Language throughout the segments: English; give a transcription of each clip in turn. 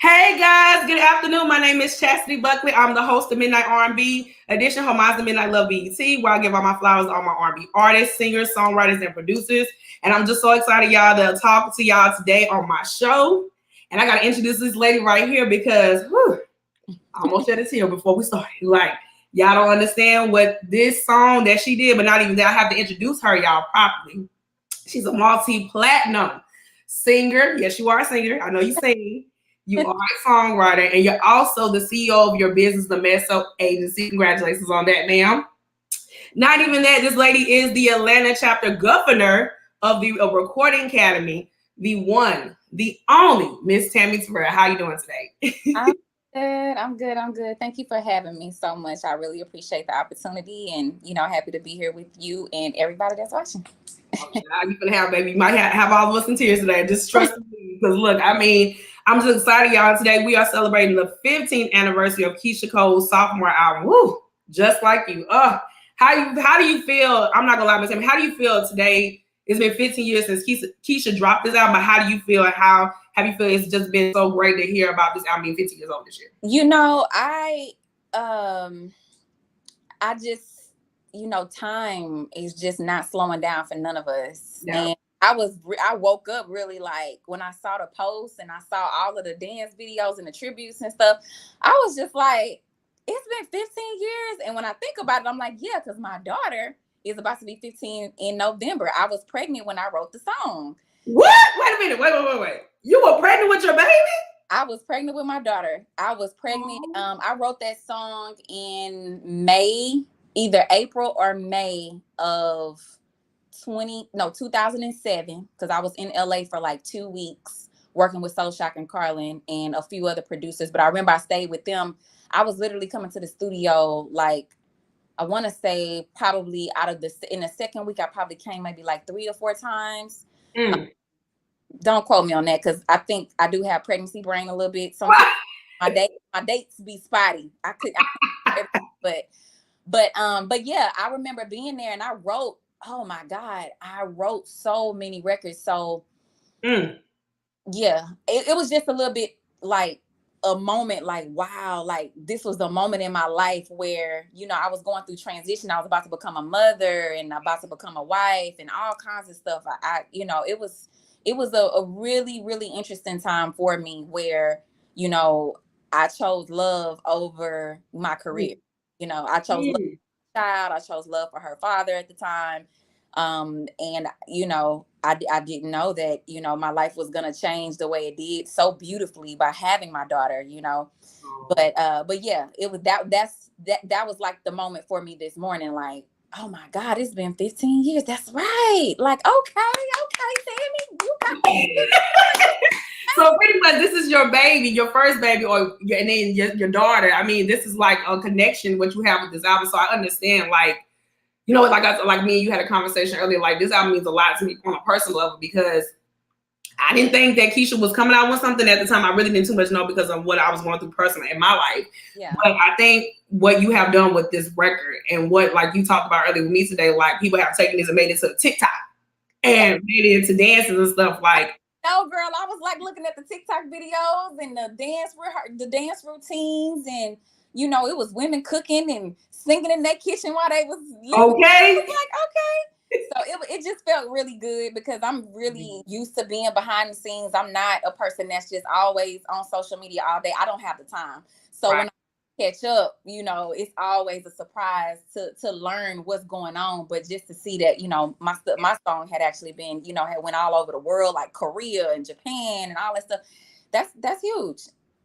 Hey guys, good afternoon. My name is Chastity Buckley. I'm the host of Midnight R&B edition, Homage to Midnight Love BET, where I give all my flowers to all my R&B artists, singers, songwriters, and producers. And I'm just so excited, y'all, to talk to y'all today on my show. And I got to introduce this lady right here because I almost shed a tear before we started. Like, y'all don't understand what this song that she did, but not even that. I have to introduce her, y'all, properly. She's a multi-platinum singer. Yes, you are a singer. I know you sing. You are a songwriter, and you're also the CEO of your business, the Mezzo agency. Congratulations on that, ma'am. Not even that, this lady is the Atlanta chapter governor of the Recording Academy, the one, the only Miss Tami. How you doing today? I'm good. Thank you for having me so much. I really appreciate the opportunity, and happy to be here with you and everybody that's watching. You're gonna have, baby. You might have all of us in tears today. Just trust me, because look, I mean, I'm just excited, y'all. Today we are celebrating the 15th anniversary of Keyshia Cole's sophomore album. Woo! Just like you. How do you feel? I'm not gonna lie, Miss Amy. How do you feel today? It's been 15 years since Keyshia dropped this album. But how do you feel? And how have you feel? It's just been so great to hear about this album being 15 years old this year. I just. Time is just not slowing down for none of us. Yeah. And I woke up really like when I saw the posts and I saw all of the dance videos and the tributes and stuff. I was just like, it's been 15 years. And when I think about it, I'm like, yeah, because my daughter is about to be 15 in November. I was pregnant when I wrote the song. What? Wait a minute. Wait. You were pregnant with your baby? I was pregnant with my daughter. I was pregnant. I wrote that song in May. Either April or May of 2007, because I was in LA for like 2 weeks working with Soul Shock and Carlin and a few other producers. But I remember I stayed with them. I was literally coming to the studio, like, I want to say probably in the second week, I probably came maybe like 3 or 4 times. Don't quote me on that, because I think I do have pregnancy brain a little bit. Sometimes my dates be spotty. I could But yeah, I remember being there and I wrote, oh my God, I wrote so many records. So yeah, it was just a little bit like a moment like, wow, like this was the moment in my life where, I was going through transition. I was about to become a mother and about to become a wife and all kinds of stuff. It was a really, really interesting time for me where, I chose love over my career. I chose love for my child. I chose love for her father at the time. And, I didn't know that, my life was going to change the way it did so beautifully by having my daughter, But yeah, it was that was like the moment for me this morning. Like, oh my God, it's been 15 years. That's right. Like, okay, Tami, you got me. So pretty much this is your baby, your first baby, and then your daughter. I mean, this is like a connection what you have with this album. So I understand, like, like me and you had a conversation earlier, like this album means a lot to me on a personal level because I didn't think that Keyshia was coming out with something at the time. I really didn't too much know because of what I was going through personally in my life. Yeah. But I think what you have done with this record and what, like you talked about earlier with me today, like people have taken this and made it to TikTok and made it into dances and stuff like. No, girl, I was like looking at the TikTok videos and the dance routines, and it was women cooking and singing in that kitchen while they was okay. Like, okay. So it just felt really good because I'm really used to being behind the scenes. I'm not a person that's just always on social media all day. I don't have the time. So when I catch up, it's always a surprise to learn what's going on. But just to see that, my song had actually been, had went all over the world, like Korea and Japan and all that stuff. That's huge.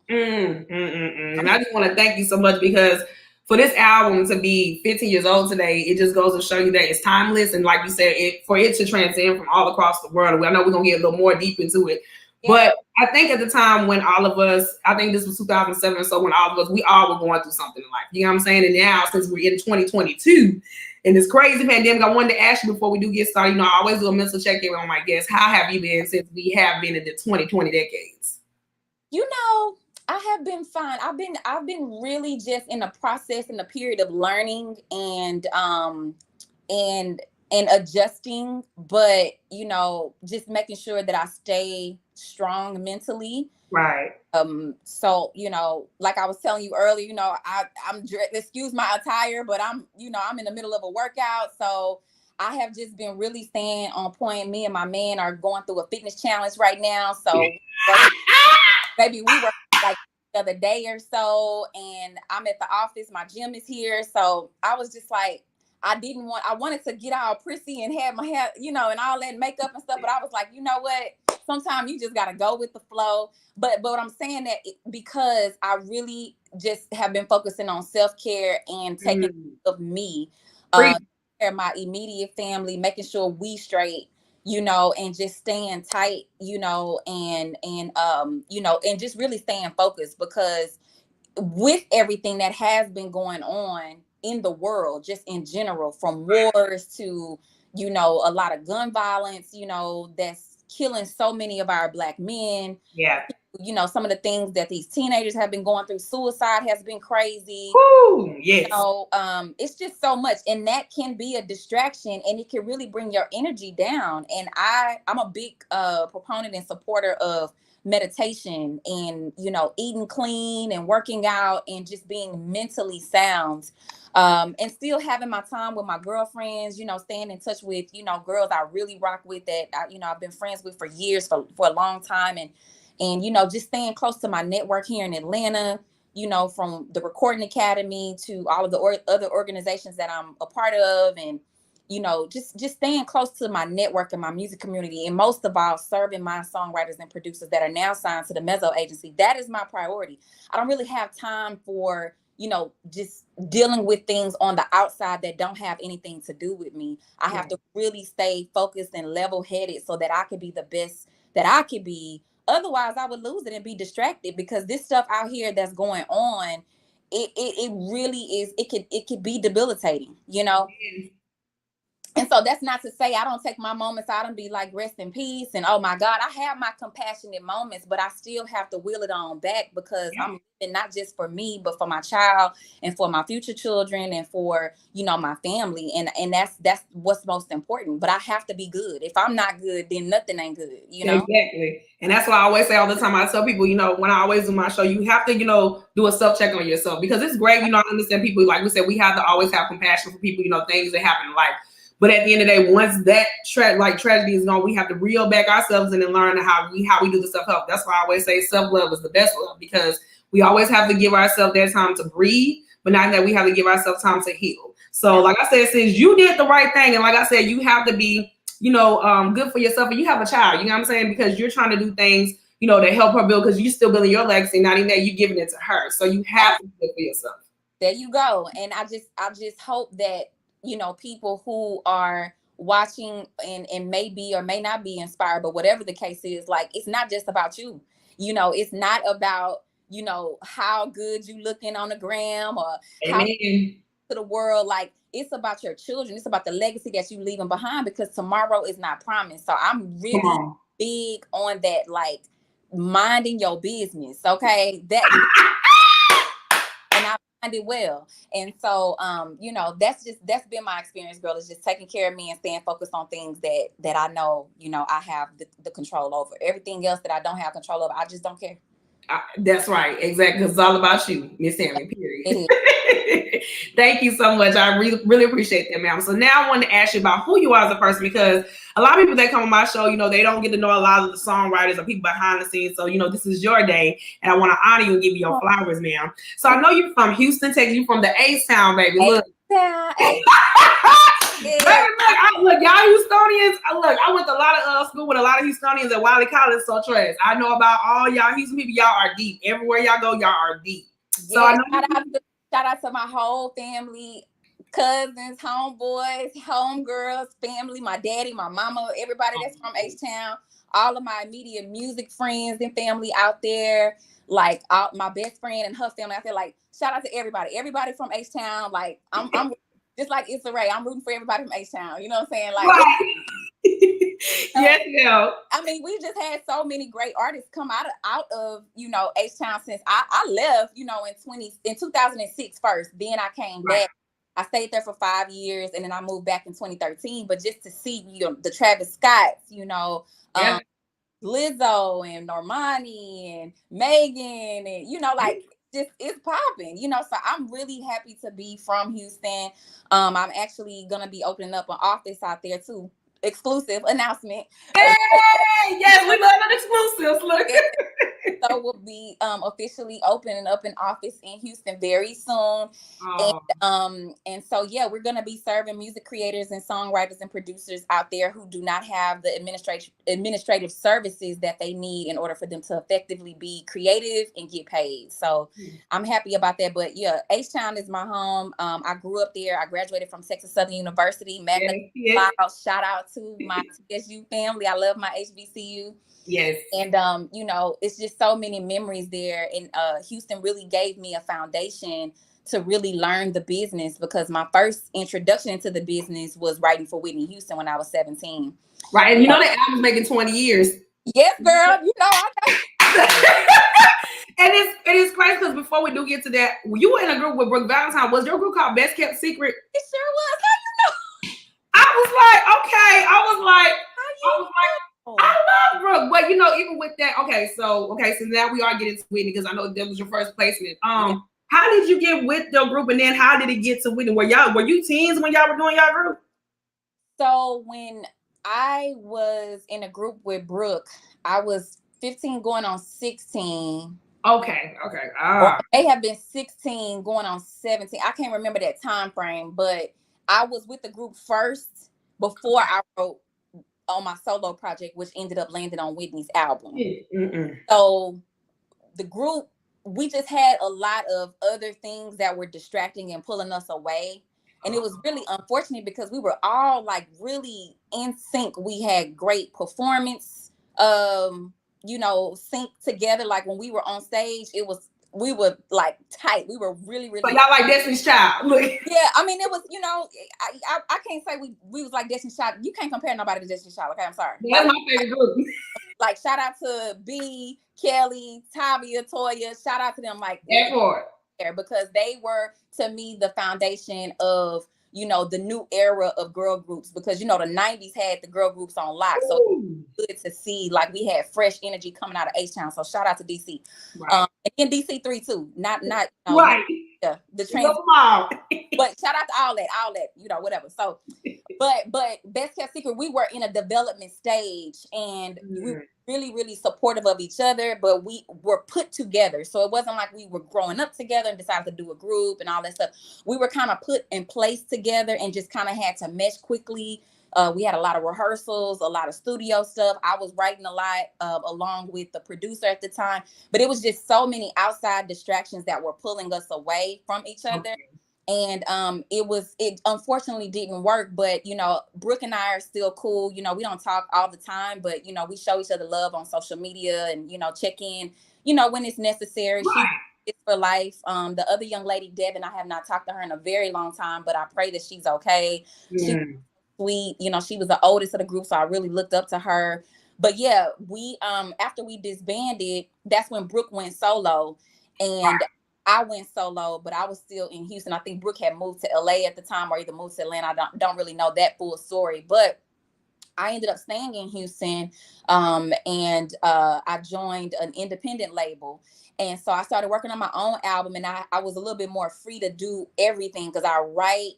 And I just want to thank you so much because for this album to be 15 years old today, it just goes to show you that it's timeless. And like you said, for it to transcend from all across the world. I know we're going to get a little more deep into it. Yeah. But I think at the time when all of us, I think this was 2007. So when all of us, we all were going through something in life. You know what I'm saying? And now since we're in 2022 and this crazy pandemic, I wanted to ask you before we do get started, I always do a mental check-in on my guests. How have you been since we have been in the 2020 decades? I have been fine. I've been really just in a process, in a period of learning and adjusting, but just making sure that I stay strong mentally. Right. So, you know, like I was telling you earlier, you know, I'm excuse my attire, but I'm in the middle of a workout. So I have just been really staying on point. Me and my man are going through a fitness challenge right now. So baby, we were like the other day or so, and I'm at the office. My gym is here. So I was just like, I wanted to get all prissy and have my hair, you know, and all that makeup and stuff. But I was like, you know what? Sometimes you just got to go with the flow. But I'm saying that because I really just have been focusing on self-care and taking care of me, my immediate family, making sure we straight, you know, and just staying tight, you know, and you know, and just really staying focused, because with everything that has been going on in the world, just in general, from wars to, you know, a lot of gun violence, you know, that's killing so many of our Black men. Yeah. You know, some of the things that these teenagers have been going through, suicide has been crazy. Ooh, yes. You know, it's just so much, and that can be a distraction, and it can really bring your energy down. And I'm a big proponent and supporter of meditation, and, you know, eating clean and working out and just being mentally sound, and still having my time with my girlfriends, you know, staying in touch with, you know, girls I really rock with that you know, I've been friends with for years, for a long time, and you know, just staying close to my network here in Atlanta, you know, from the Recording Academy to all of the other organizations that I'm a part of, and, you know, just staying close to my network and my music community, and most of all, serving my songwriters and producers that are now signed to the Mezzo agency. That is my priority. I don't really have time for, you know, just dealing with things on the outside that don't have anything to do with me. I have to really stay focused and level-headed so that I can be the best that I can be. Otherwise, I would lose it and be distracted, because this stuff out here that's going on, it really is. It could be debilitating, you know. And so that's not to say I don't take my moments out and be like, rest in peace. And oh my God, I have my compassionate moments, but I still have to wheel it on back, because I'm living not just for me, but for my child and for my future children and for, you know, my family. And that's what's most important. But I have to be good. If I'm not good, then nothing ain't good, you know? Exactly. And that's why I always say all the time, I tell people, you know, when I always do my show, you have to, you know, do a self-check on yourself, because it's great, you know, I understand people, like we said, we have to always have compassion for people, you know, things that happen in life. But at the end of the day, once that tragedy is gone, we have to reel back ourselves and then learn how we do the self-help. That's why I always say self-love is the best love, because we always have to give ourselves that time to breathe, but not that we have to give ourselves time to heal. So like I said, since you did the right thing, and like I said, you have to be, you know, good for yourself, and you have a child, you know what I'm saying? Because you're trying to do things, you know, to help her build, because you're still building your legacy, not even that you're giving it to her. So you have to be good for yourself. There you go. And I just hope that, you know, people who are watching and may be or may not be inspired, but whatever the case is, like, it's not just about you. You know, it's not about, you know, how good you looking on the gram or how to the world. Like, it's about your children. It's about the legacy that you leaving behind, because tomorrow is not promised. So I'm really big on that, like, minding your business. Okay. That and I find it well. And so, you know, that's been my experience, girl, is just taking care of me and staying focused on things that I know, you know, I have the control over. Everything else that I don't have control over, I just don't care. That's right. Exactly. Because it's all about you, Miss Tami, period. Thank you so much. I really, really appreciate that, ma'am. So now I want to ask you about who you are as a person, because a lot of people that come on my show, you know, they don't get to know a lot of the songwriters or people behind the scenes. So, you know, this is your day, and I want to honor you and give you your flowers, ma'am. So I know you're from Houston, Texas. You're from the H-Town, baby. Look. Look, y'all Houstonians. Look, I went to a lot of school with a lot of Houstonians at Wiley College. So trust, I know about all y'all Houston people. Y'all are deep. Everywhere y'all go, y'all are deep. So I know shout out to my whole family, cousins, homeboys, homegirls, family, my daddy, my mama, everybody that's from H-Town, all of my immediate music friends and family out there, like my best friend and her family out there. Like, shout out to everybody from H-Town. Like, I'm just like Issa Rae, I'm rooting for everybody from H-Town. You know what I'm saying? Like, yes, yeah. I mean, we just had so many great artists come out of you know, H-Town since I left, you know, in 2006 first. Then I came back. I stayed there for 5 years, and then I moved back in 2013. But just to see, you know, the Travis Scotts, you know, Lizzo and Normani and Megan and like just it's popping, so I'm really happy to be from Houston. I'm actually gonna be opening up an office out there too. Exclusive announcement. Hey, yes, we love an exclusives. Look. So we'll be officially opening up an office in Houston very soon. Oh. And so we're gonna be serving music creators and songwriters and producers out there who do not have the administrative services that they need in order for them to effectively be creative and get paid. So I'm happy about that. But H-Town is my home. I grew up there. I graduated from Texas Southern University. Magna shout out to my TSU family. I love my HBCU. Yes. And it's just so many memories there. And Houston really gave me a foundation to really learn the business, because my first introduction into the business was writing for Whitney Houston when I was 17. Right. And that album's making 20 years. Yes, girl. I know. And it is crazy because before we do get to that, you were in a group with Brooke Valentine. Was your group called Best Kept Secret? It sure was. How you know? I was like, I love Brooke. But even with that, so now we are getting to Whitney, because I know that was your first placement. How did you get with your group, and then how did it get to Whitney? Were you teens when y'all were doing y'all group? So when I was in a group with Brooke, I was 15 going on 16. Okay. They have been 16 going on 17. I can't remember that time frame, but I was with the group first before I wrote on my solo project, which ended up landing on Whitney's album. So the group, we just had a lot of other things that were distracting and pulling us away. And it was really unfortunate because we were all like really in sync. We had great performance, sync together. Like when we were on stage, we were like tight. We were really, really. But y'all like Destiny's Child. Yeah, I mean, it was, I can't say we was like Destiny's Child. You can't compare nobody to Destiny's Child. Okay, I'm sorry. That's my favorite group. Like shout out to B, Kelly, Tami, Toya. Shout out to them. Like because they were, to me, the foundation of the new era of girl groups, because the 90s had the girl groups on lock. So good to see like we had fresh energy coming out of H-Town. So shout out to DC. Right. And DC 3 too. Not right. The trans. But shout out to all that, whatever. So but Best Kept Secret, we were in a development stage, and we were really, really supportive of each other, but we were put together. So it wasn't like we were growing up together and decided to do a group and all that stuff. We were kind of put in place together and just kind of had to mesh quickly. We had a lot of rehearsals, a lot of studio stuff. I was writing a lot along with the producer at the time, but it was just so many outside distractions that were pulling us away from each other. And it unfortunately didn't work, but Brooke and I are still cool. We don't talk all the time, but we show each other love on social media and check in when it's necessary. Right. She's for life. The other young lady, Devin, I have not talked to her in a very long time, but I pray that she's okay. She's sweet. She was the oldest of the group, so I really looked up to her. But we after we disbanded, that's when Brooke went solo, and I went solo, but I was still in Houston. I think Brooke had moved to LA at the time, or either moved to Atlanta. I don't really know that full story, but I ended up staying in Houston, and I joined an independent label. And so I started working on my own album, and I was a little bit more free to do everything, because I write,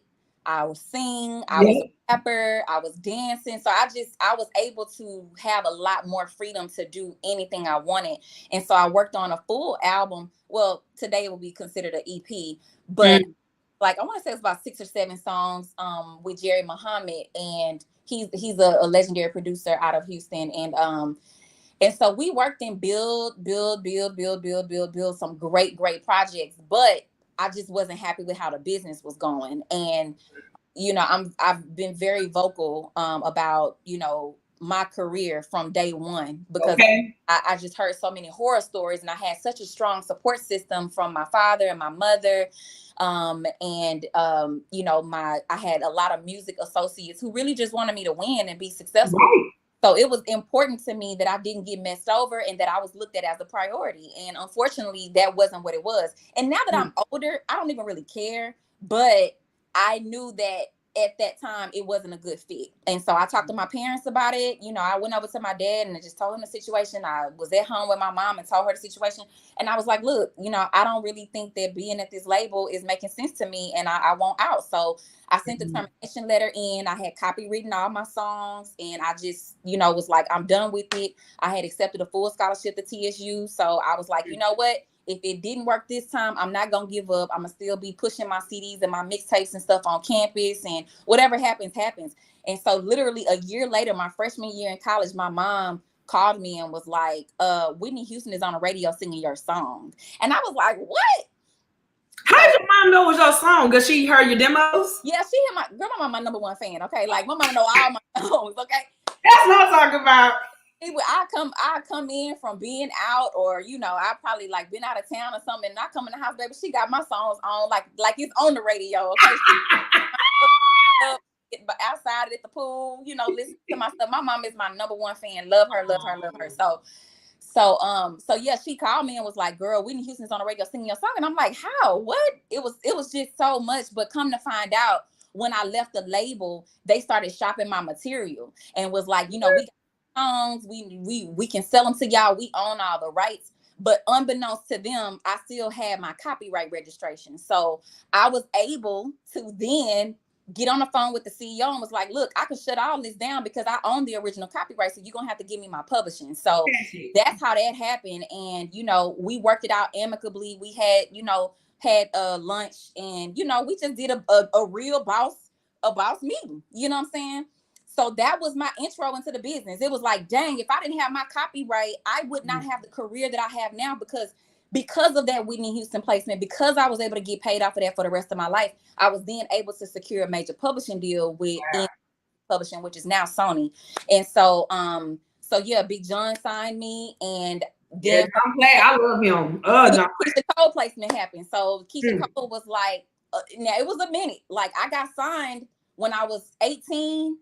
I would sing, I was a rapper, I was dancing. So I was able to have a lot more freedom to do anything I wanted. And so I worked on a full album. Well, today it will be considered an EP, but like I want to say it's about 6 or 7 songs with Jerry Muhammad, and he's a legendary producer out of Houston. And so we worked and build some great projects, but I just wasn't happy with how the business was going. And I've been very vocal about my career from day one, because I just heard so many horror stories, and I had such a strong support system from my father and my mother. I had a lot of music associates who really just wanted me to win and be successful. Right. So it was important to me that I didn't get messed over and that I was looked at as a priority. And unfortunately, that wasn't what it was. And now that I'm older, I don't even really care. But I knew that at that time it wasn't a good fit. And so I talked to my parents about it. You know, I went over to my dad and I just told him the situation. I was at home with my mom and told her the situation. And I was like, look, you know, I don't really think that being at this label is making sense to me, and I want out. So I sent the termination letter in. I had copywritten all my songs, and I just, you know, was like, I'm done with it. I had accepted a full scholarship to TSU. So I was like, you know what? If it didn't work this time, I'm not going to give up. I'm going to still be pushing my CDs and my mixtapes and stuff on campus, and whatever happens, happens. And so literally a year later, my freshman year in college, my mom called me and was like, Whitney Houston is on the radio singing your song. And I was like, what? How did your mom know it was your song? Because she heard your demos? Yeah, she had my grandma, my number one fan. Okay. Like my mama know all my songs. Okay. That's what I'm talking about. I come in from being out, or, you know, I probably like been out of town or something, and I come in the house, baby, she got my songs on like it's on the radio. Okay. Outside at the pool, you know, listen to my stuff. My mom is my number one fan. Love her. So yeah, she called me and was like, girl, Whitney Houston's on the radio singing your song. And I'm like, how? What? It was just so much. But come to find out, when I left the label, they started shopping my material and was like, you know, we got songs, we can sell them to y'all. We own all the rights. But unbeknownst to them, I still had my copyright registration. So I was able to then get on the phone with the CEO and was like, look, I can shut all this down because I own the original copyright. So you're going to have to give me my publishing. So that's how that happened. And, you know, we worked it out amicably. We had, you know, lunch, and, you know, we just did a real boss meeting. You know what I'm saying? So that was my intro into the business. It was like, dang, if I didn't have my copyright, I would not have the career that I have now, because of that Whitney Houston placement, because I was able to get paid off of that for the rest of my life. I was then able to secure a major publishing deal with publishing, which is now Sony. And so, yeah, Big John signed me, and then I'm glad. I love him. No. Keyshia Cole placement happened. So Keyshia Cole was like, now it was a minute. Like, I got signed when I was 18.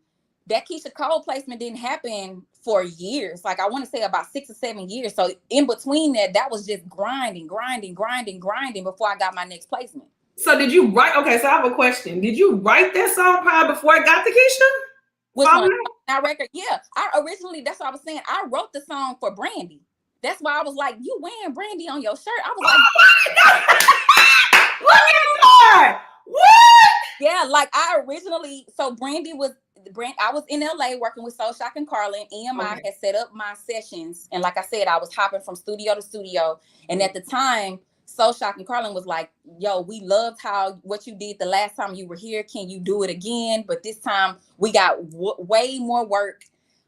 That Keyshia Cole placement didn't happen for years. Like, I want to say about 6 or 7 years. So in between that was just grinding before I got my next placement. So did you write? Okay, so I have a question. Did you write that song probably before it got to Keyshia? Which one? That record? Yeah. That's what I was saying. I wrote the song for Brandy. That's why I was like, you wearing Brandy on your shirt. I was like, look at that. What? Yeah, like I was in LA working with Soul Shock and Carlin. EMI had set up my sessions. And like I said, I was hopping from studio to studio. And at the time, Soul Shock and Carlin was like, yo, we loved what you did the last time you were here. Can you do it again? But this time we got way more work.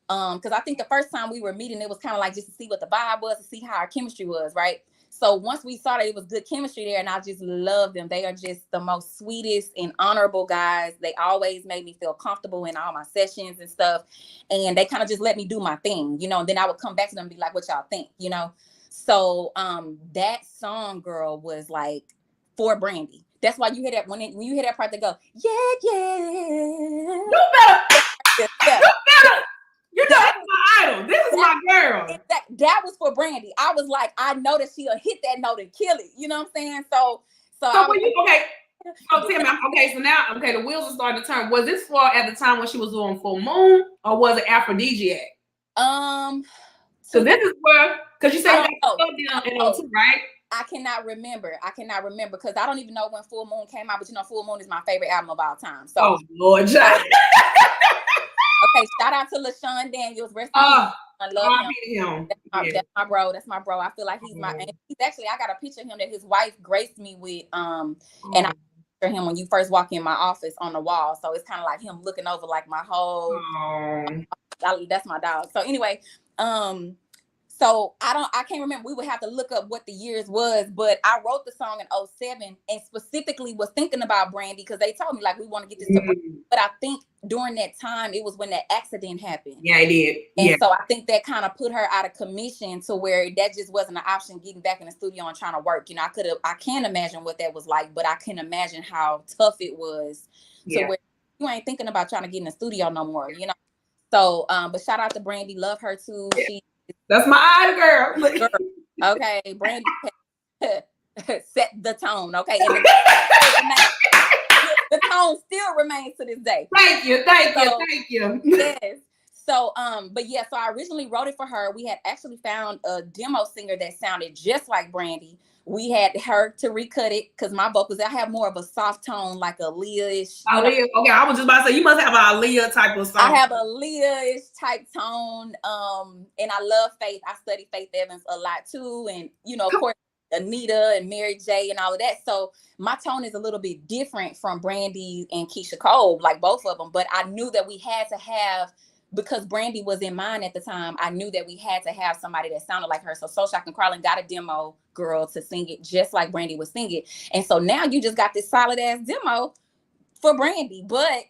Because I think the first time we were meeting, it was kind of like just to see what the vibe was, to see how our chemistry was, right? So once we saw that it was good chemistry there, and I just love them. They are just the most sweetest and honorable guys. They always made me feel comfortable in all my sessions and stuff. And they kind of just let me do my thing, you know, and then I would come back to them and be like, what y'all think, you know? So that song, girl, was like for Brandy. That's why you hear that when you hear that part, they go, yeah. You better. You know, that's my idol. This is my girl. That was for Brandy. I was like, I know that she'll hit that note and kill it. You know what I'm saying? So okay. So Tami, so now, the wheels are starting to turn. Was this for at the time when she was doing Full Moon, or was it Aphrodisiac? So this is where, because you said in 02, right? I cannot remember because I don't even know when Full Moon came out, but you know, Full Moon is my favorite album of all time. So, oh Lord, John. Okay, shout out to LaShawn Daniels. Rest in peace. I love him. That's my bro. I feel like he's he's actually, I got a picture of him that his wife graced me with. And I picture him when you first walk in my office on the wall. So it's kind of like him looking over like my whole. That's my dog. So anyway, so I can't remember. We would have to look up what the years was, but I wrote the song in 07 and specifically was thinking about Brandy because they told me like, we want to get this to Brandy. But I think during that time, it was when that accident happened. Yeah, it did. And so I think that kind of put her out of commission to where that just wasn't an option getting back in the studio and trying to work. You know, I can't imagine what that was like, but I can imagine how tough it was to where you ain't thinking about trying to get in the studio no more, you know? So, but shout out to Brandy. Love her too. Yeah. That's my idol, girl. Okay, Brandy set the tone. Okay, the tone still remains to this day. Thank you. Yes. So, but yeah, so I originally wrote it for her. We had actually found a demo singer that sounded just like Brandy. We had her to recut it because my vocals, I have more of a soft tone, like a Leah-ish. Aaliyah. Okay, I was just about to say, you must have an Aaliyah type of song. I have a Leah-ish type tone. And I love Faith. I study Faith Evans a lot too. And, of course, Anita and Mary J and all of that. So my tone is a little bit different from Brandy and Keyshia Cole, like both of them. But I knew that we had to have, because Brandy was in mine at the time, I knew that we had to have somebody that sounded like her. So Soul Shock and Carlin got a demo girl to sing it just like Brandy was singing. And so now you just got this solid ass demo for Brandy, but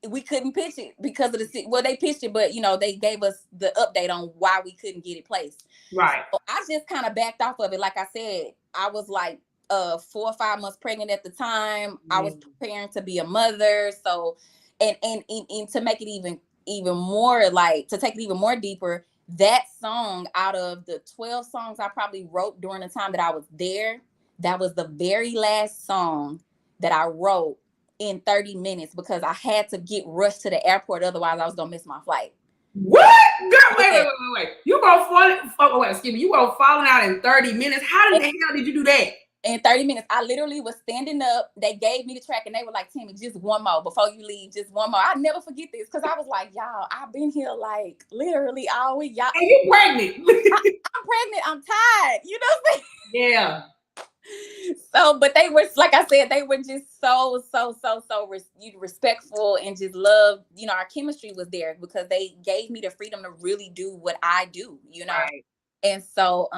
we couldn't pitch it because of they pitched it, but they gave us the update on why we couldn't get it placed. Right. So I just kind of backed off of it. Like I said, I was like 4 or 5 months pregnant at the time. I was preparing to be a mother. So, and to make it even more, like, to take it even more deeper, that song, out of the 12 songs I probably wrote during the time that I was there, that was the very last song that I wrote in 30 minutes because I had to get rushed to the airport. Otherwise, I was going to miss my flight. What? Girl, wait. You gonna Fallin Out in 30 minutes? How the hell did you do that? In 30 minutes, I literally was standing up. They gave me the track and they were like, Tami, just one more before you leave, just one more. I'll never forget this because I was like, y'all, I've been here like literally all week. Y'all, and you pregnant. I'm pregnant. I'm tired. You know what I'm saying? Yeah. So, but they were, like I said, they were just so respectful and just loved, our chemistry was there because they gave me the freedom to really do what I do, Right. And so,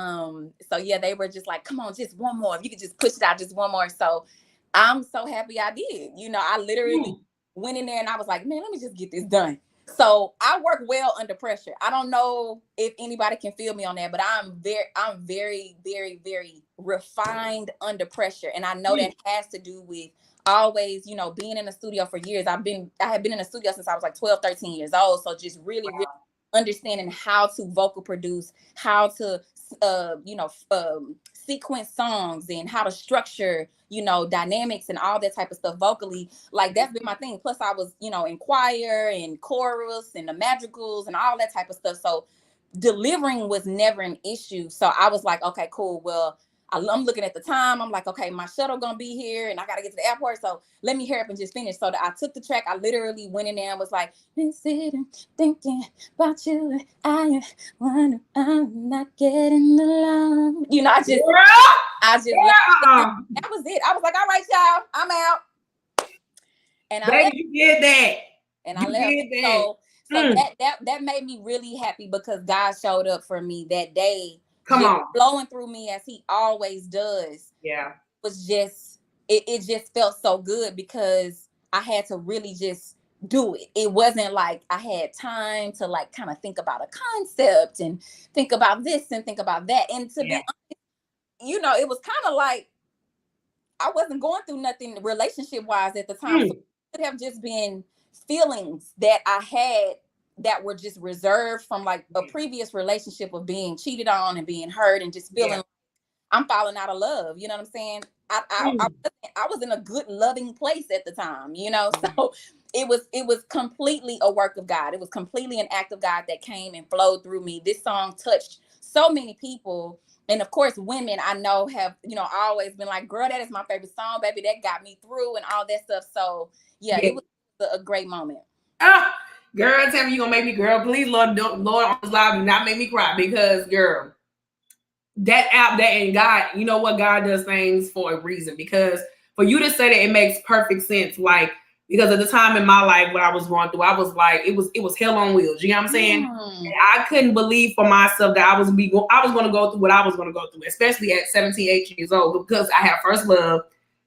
yeah, they were just like, come on, just one more. If you could just push it out, just one more. So I'm so happy I did. I literally went in there and I was like, man, let me just get this done. So I work well under pressure. I don't know if anybody can feel me on that, but I'm very, very, very refined under pressure. And I know that has to do with always, being in the studio for years. I have been in the studio since I was like 12, 13 years old. So just really understanding how to vocal produce, how to, sequence songs and how to structure, dynamics and all that type of stuff vocally. Like that's been my thing. Plus I was, in choir and chorus and the madrigals and all that type of stuff. So delivering was never an issue. So I was like, okay, cool. Well, I'm looking at the time. I'm like, okay, my shuttle gonna be here and I gotta get to the airport. So let me hurry up and just finish. So I took the track. I literally went in there and was like, been sitting thinking about you. I wonder I'm not getting along. I just that was it. I was like, all right, y'all, I'm out. And I left. You did that. And I left. So that made me really happy because God showed up for me that day. Come on. Flowing through me as he always does. Yeah. Was just, it just felt so good because I had to really just do it. It wasn't like I had time to like kind of think about a concept and think about this and think about that. And to be honest, it was kind of like I wasn't going through nothing relationship wise at the time. So it could have just been feelings that I had that were just reserved from like a previous relationship of being cheated on and being hurt and just feeling like I'm falling out of love. You know what I'm saying? I was in a good loving place at the time, so it was completely a work of God. It was completely an act of God that came and flowed through me. This song touched so many people. And of course, women I know have, always been like, girl, that is my favorite song, baby. That got me through and all that stuff. So yeah. It was a great moment. Girl, tell me you gonna make me, girl. Please, Lord, on this live, do not make me cry because, girl, that and God, you know what? God does things for a reason. Because for you to say that, it makes perfect sense. Like, because at the time in my life, what I was going through, I was like, it was hell on wheels. You know what I'm saying? And I couldn't believe for myself that I was going to go through what I was going to go through, especially at 17, 18 years old, because I had first love,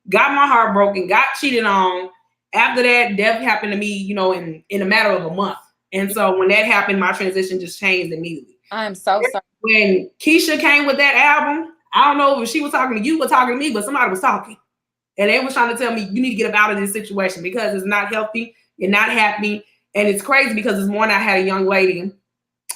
got my heart broken, got cheated on. After that, death happened to me, in a matter of a month. And so when that happened, my transition just changed immediately. I'm so sorry. When Keyshia came with that album, I don't know if she was talking to you or talking to me, but somebody was talking. And they was trying to tell me, you need to get up out of this situation because it's not healthy. You're not happy. And it's crazy because this morning I had a young lady.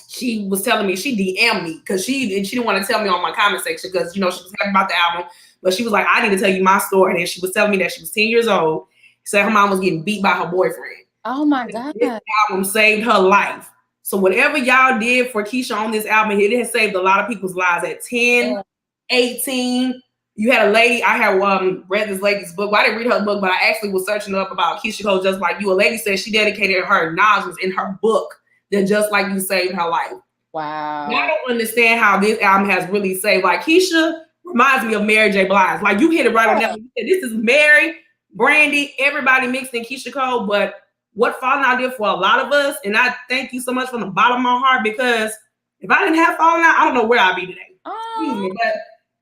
She was telling me, she DM'd me because she didn't want to tell me on my comment section because, she was happy about the album. But she was like, I need to tell you my story. And she was telling me that she was 10 years old. Said her mom was getting beat by her boyfriend. Oh my God. This album saved her life. So whatever y'all did for Keyshia on this album, it has saved a lot of people's lives at 10, 18. You had a lady, I had read this lady's book. Well, I didn't read her book, but I actually was searching up about Keyshia Cole Just Like You. A lady said she dedicated her acknowledgments in her book that Just Like You saved her life. Wow. I don't understand how this album has really saved. Like, Keyshia reminds me of Mary J. Blige. Like, you hit it right on that. This is Mary, Brandy, everybody mixed in Keyshia Cole. But what Fallin Out did for a lot of us, and I thank you so much from the bottom of my heart, because if I didn't have Fallin Out, I don't know where I'd be today. But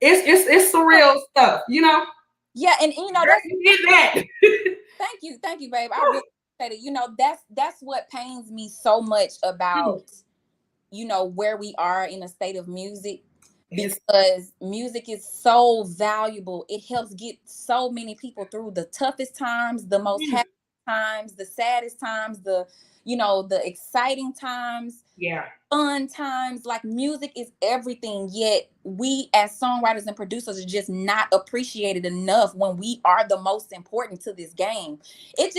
it's surreal stuff, you know? Yeah, and you know, that's, you did that. Thank you, babe. I really appreciate it. You know, that's what pains me so much about, you know, where we are in a state of music, because music is so valuable. It helps get so many people through the toughest times, the most happy times, the saddest times, the, you know, the exciting times, fun times. Like, music is everything, yet we as songwriters and producers are just not appreciated enough when we are the most important to this game. It's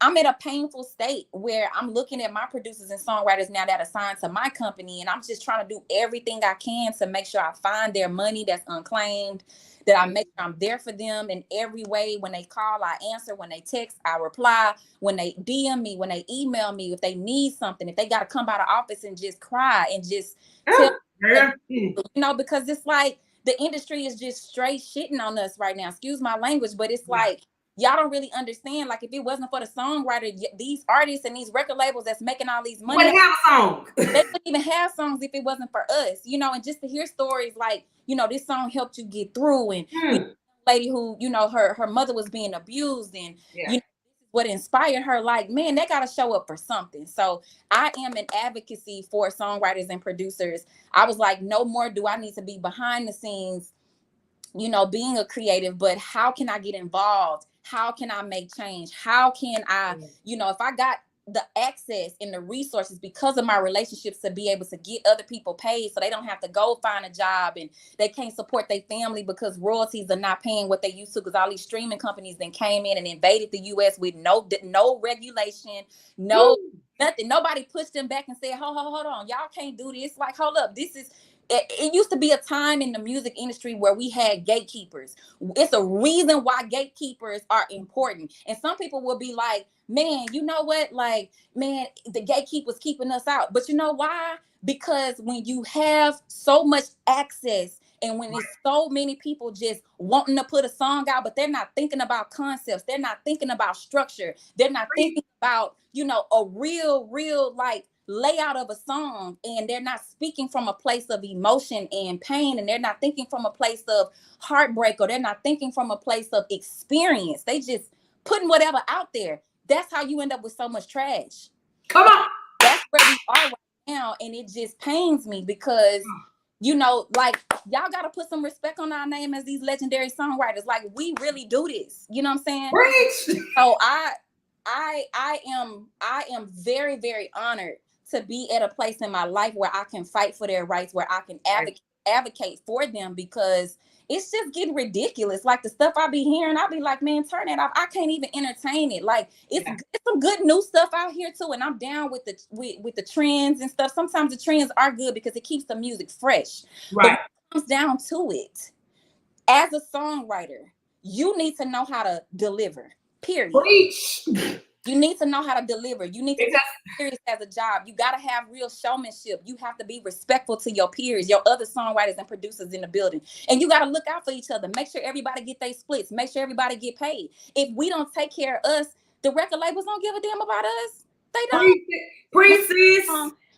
I'm at a painful state where I'm looking at my producers and songwriters now that are signed to my company, and I'm just trying to do everything I can to make sure I find their money that's unclaimed, that I make sure I'm there for them in every way. When they call, I answer. When they text, I reply. When they DM me, when they email me, if they need something, if they got to come by the office and just cry and just tell, you know, because it's like the industry is just straight shitting on us right now. Excuse my language, but it's like, y'all don't really understand. Like, if it wasn't for the songwriter, these artists and these record labels that's making all these money, wouldn't have a song. They wouldn't even have songs if it wasn't for us, you know. And just to hear stories like, you know, this song helped you get through, and you know, lady who, you know, her mother was being abused, and you know, what inspired her, like, man, they got to show up for something. So I am an advocacy for songwriters and producers. I was like, no more do I need to be behind the scenes, you know, being a creative, but how can I get involved? How can I make change? How can I, you know, if I got the access and the resources because of my relationships to be able to get other people paid so they don't have to go find a job and they can't support their family because royalties are not paying what they used to, because all these streaming companies then came in and invaded the US with no regulation, nothing. Nobody pushed them back and said, hold on, y'all can't do this. Like, hold up, this is, it used to be a time in the music industry where we had gatekeepers. It's a reason why gatekeepers are important. And some people will be like, man, you know what? Like, man, the gatekeepers keeping us out. But you know why? Because when you have so much access, and when there's so many people just wanting to put a song out, but they're not thinking about concepts, they're not thinking about structure, they're not thinking about, you know, a real like layout of a song, and they're not speaking from a place of emotion and pain, and they're not thinking from a place of heartbreak, or they're not thinking from a place of experience. They just putting whatever out there. That's how you end up with so much trash. Come on. That's where we are right now, and it just pains me because, you know, like, y'all got to put some respect on our name as these legendary songwriters. Like, we really do this. You know what I'm saying? Preach. So I am very, very honored to be at a place in my life where I can fight for their rights, where I can advocate for them, because it's just getting ridiculous. Like, the stuff I be hearing, I be like, man, turn that off. I can't even entertain it. Like, it's some good new stuff out here too, and I'm down with the trends and stuff. Sometimes the trends are good because it keeps the music fresh. But when it comes down to it, as a songwriter, you need to know how to deliver. Period. Preach. You need to know how to deliver. You need to take it serious as a job. You got to have real showmanship. You have to be respectful to your peers, your other songwriters and producers in the building. And you got to look out for each other. Make sure everybody get their splits. Make sure everybody get paid. If we don't take care of us, the record labels don't give a damn about us. They don't. Precis.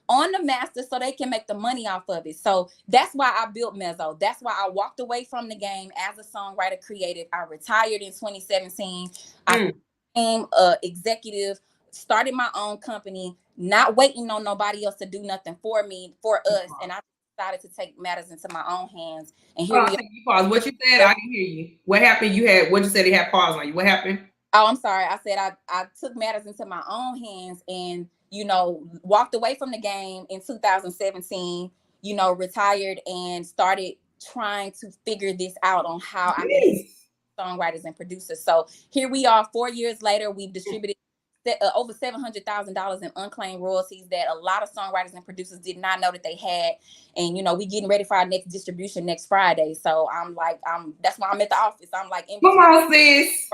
On the master so they can make the money off of it. So that's why I built Mezzo. That's why I walked away from the game as a songwriter creative. I retired in 2017. I became an executive, started my own company, not waiting on nobody else to do nothing for me, for us. And I decided to take matters into my own hands. And here we are. Pause. What you said, I can hear you. What happened? What you said he had pause on you. What happened? Oh, I'm sorry. I said I took matters into my own hands and, you know, walked away from the game in 2017, you know, retired and started trying to figure this out on how I can songwriters and producers. So here we are 4 years later, we've distributed over $700,000 in unclaimed royalties that a lot of songwriters and producers did not know that they had. And, you know, we getting ready for our next distribution next Friday. So that's why I'm at the office. I'm like, come on, sis.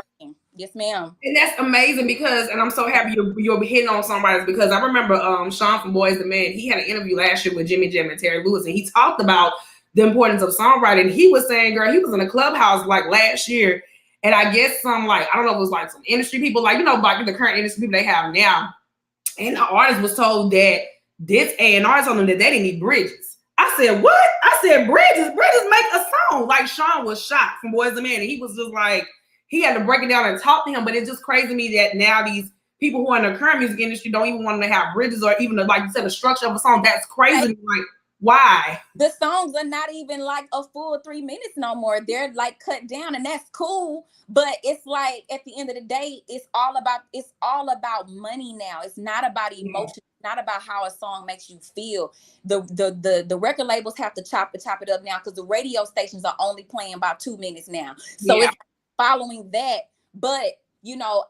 Yes, ma'am. And that's amazing because, and I'm so happy you're hitting on songwriters, because I remember Sean from Boys the Man, he had an interview last year with Jimmy Jam and Terry Lewis, and he talked about the importance of songwriting. He was saying, girl, he was in a clubhouse like last year, and I guess some, like, I don't know, it was like some industry people, like, you know, like the current industry people they have now. And the artist was told that this A&R told them that they didn't need bridges. I said, what? I said, bridges make a song. Like, Sean was shocked from Boys the Man, and he was just like, he had to break it down and talk to him. But it's just crazy to me that now these people who are in the current music industry don't even want to have bridges or even, like you said, the structure of a song. That's crazy. Like, why? The songs are not even like a full 3 minutes no more. They're like cut down, and that's cool. But it's like at the end of the day, it's all about money now. It's not about emotion. It's not about how a song makes you feel. The record labels have to chop it up now because the radio stations are only playing about 2 minutes now. So it's following that. But you know,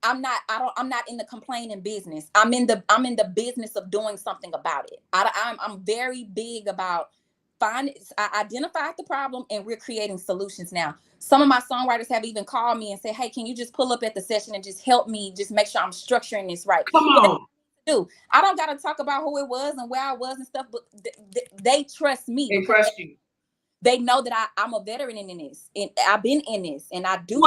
I'm not in the complaining business. I'm in the business of doing something about it. I'm very big about identify the problem, and we're creating solutions now. Some of my songwriters have even called me and said, hey, can you just pull up at the session and just help me just make sure I'm structuring this right? Come on. I don't got to talk about who it was and where I was and stuff, but they trust me. They trust you. They know that I'm a veteran in this, and I've been in this, and I do.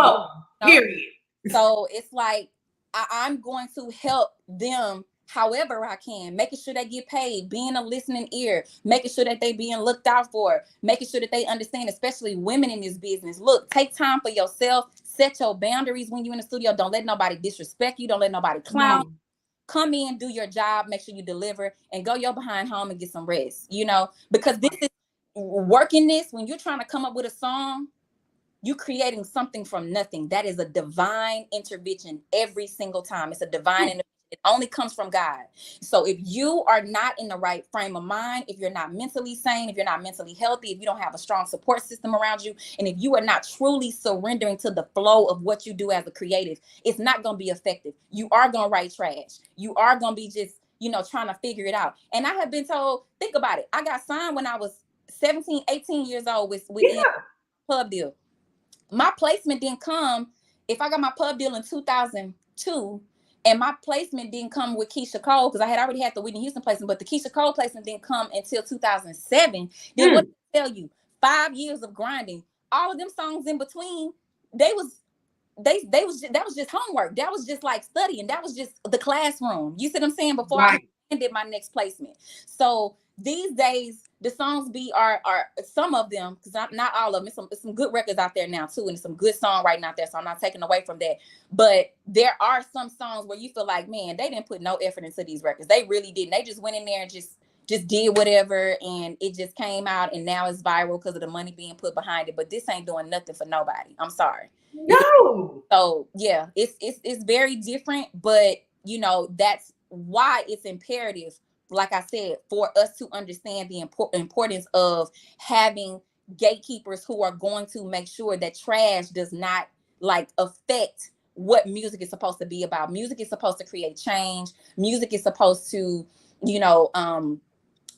Period. So it's like I'm going to help them however I can, making sure they get paid, being a listening ear, making sure that they being looked out for, making sure that they understand, especially women in this business. Look, take time for yourself, set your boundaries when you're in the studio. Don't let nobody disrespect you. Don't let nobody clown. No. Come in, do your job, make sure you deliver, and go your behind home and get some rest, you know, because this is working this. When you're trying to come up with a song, you creating something from nothing. That is a divine intervention every single time. It's a divine intervention. It only comes from God. So if you are not in the right frame of mind, if you're not mentally sane, if you're not mentally healthy, if you don't have a strong support system around you, and if you are not truly surrendering to the flow of what you do as a creative, it's not going to be effective. You are going to write trash. You are going to be just, you know, trying to figure it out. And I have been told, think about it. I got signed when I was 17, 18 years old with pub deal. My placement didn't come. If I got my pub deal in 2002, and my placement didn't come with Keyshia Cole, because I had already had the Whitney Houston placement, but the Keyshia Cole placement didn't come until 2007. Then what did I tell you? 5 years of grinding. All of them songs in between, that was just homework. That was just like studying. That was just the classroom. You see what I'm saying? Before I ended my next placement. So these days, the songs are some of them, because not all of them. It's some good records out there now too, and some good songwriting out there. So I'm not taking away from that. But there are some songs where you feel like, man, they didn't put no effort into these records. They really didn't. They just went in there and just did whatever, and it just came out, and now it's viral because of the money being put behind it. But this ain't doing nothing for nobody. I'm sorry. No. So yeah, it's very different, but you know, that's why it's imperative, like I said, for us to understand the importance of having gatekeepers who are going to make sure that trash does not like affect what music is supposed to be about. Music is supposed to create change. Music is supposed to, you know,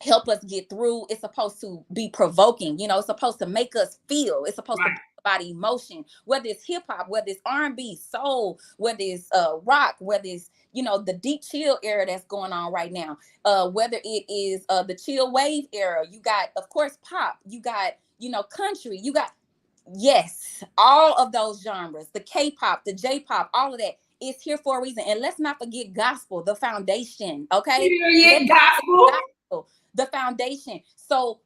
help us get through. It's supposed to be provoking. You know, it's supposed to make us feel. It's supposed to be about emotion, whether it's hip hop, whether it's R&B, soul, whether it's rock, whether it's, you know, the deep chill era that's going on right now, whether it is the chill wave era. You got, of course, pop. You got, you know, country. You got, yes, all of those genres, the K-pop, the J-pop, all of that. It's here for a reason. And let's not forget gospel, the foundation. Okay, gospel, the foundation. So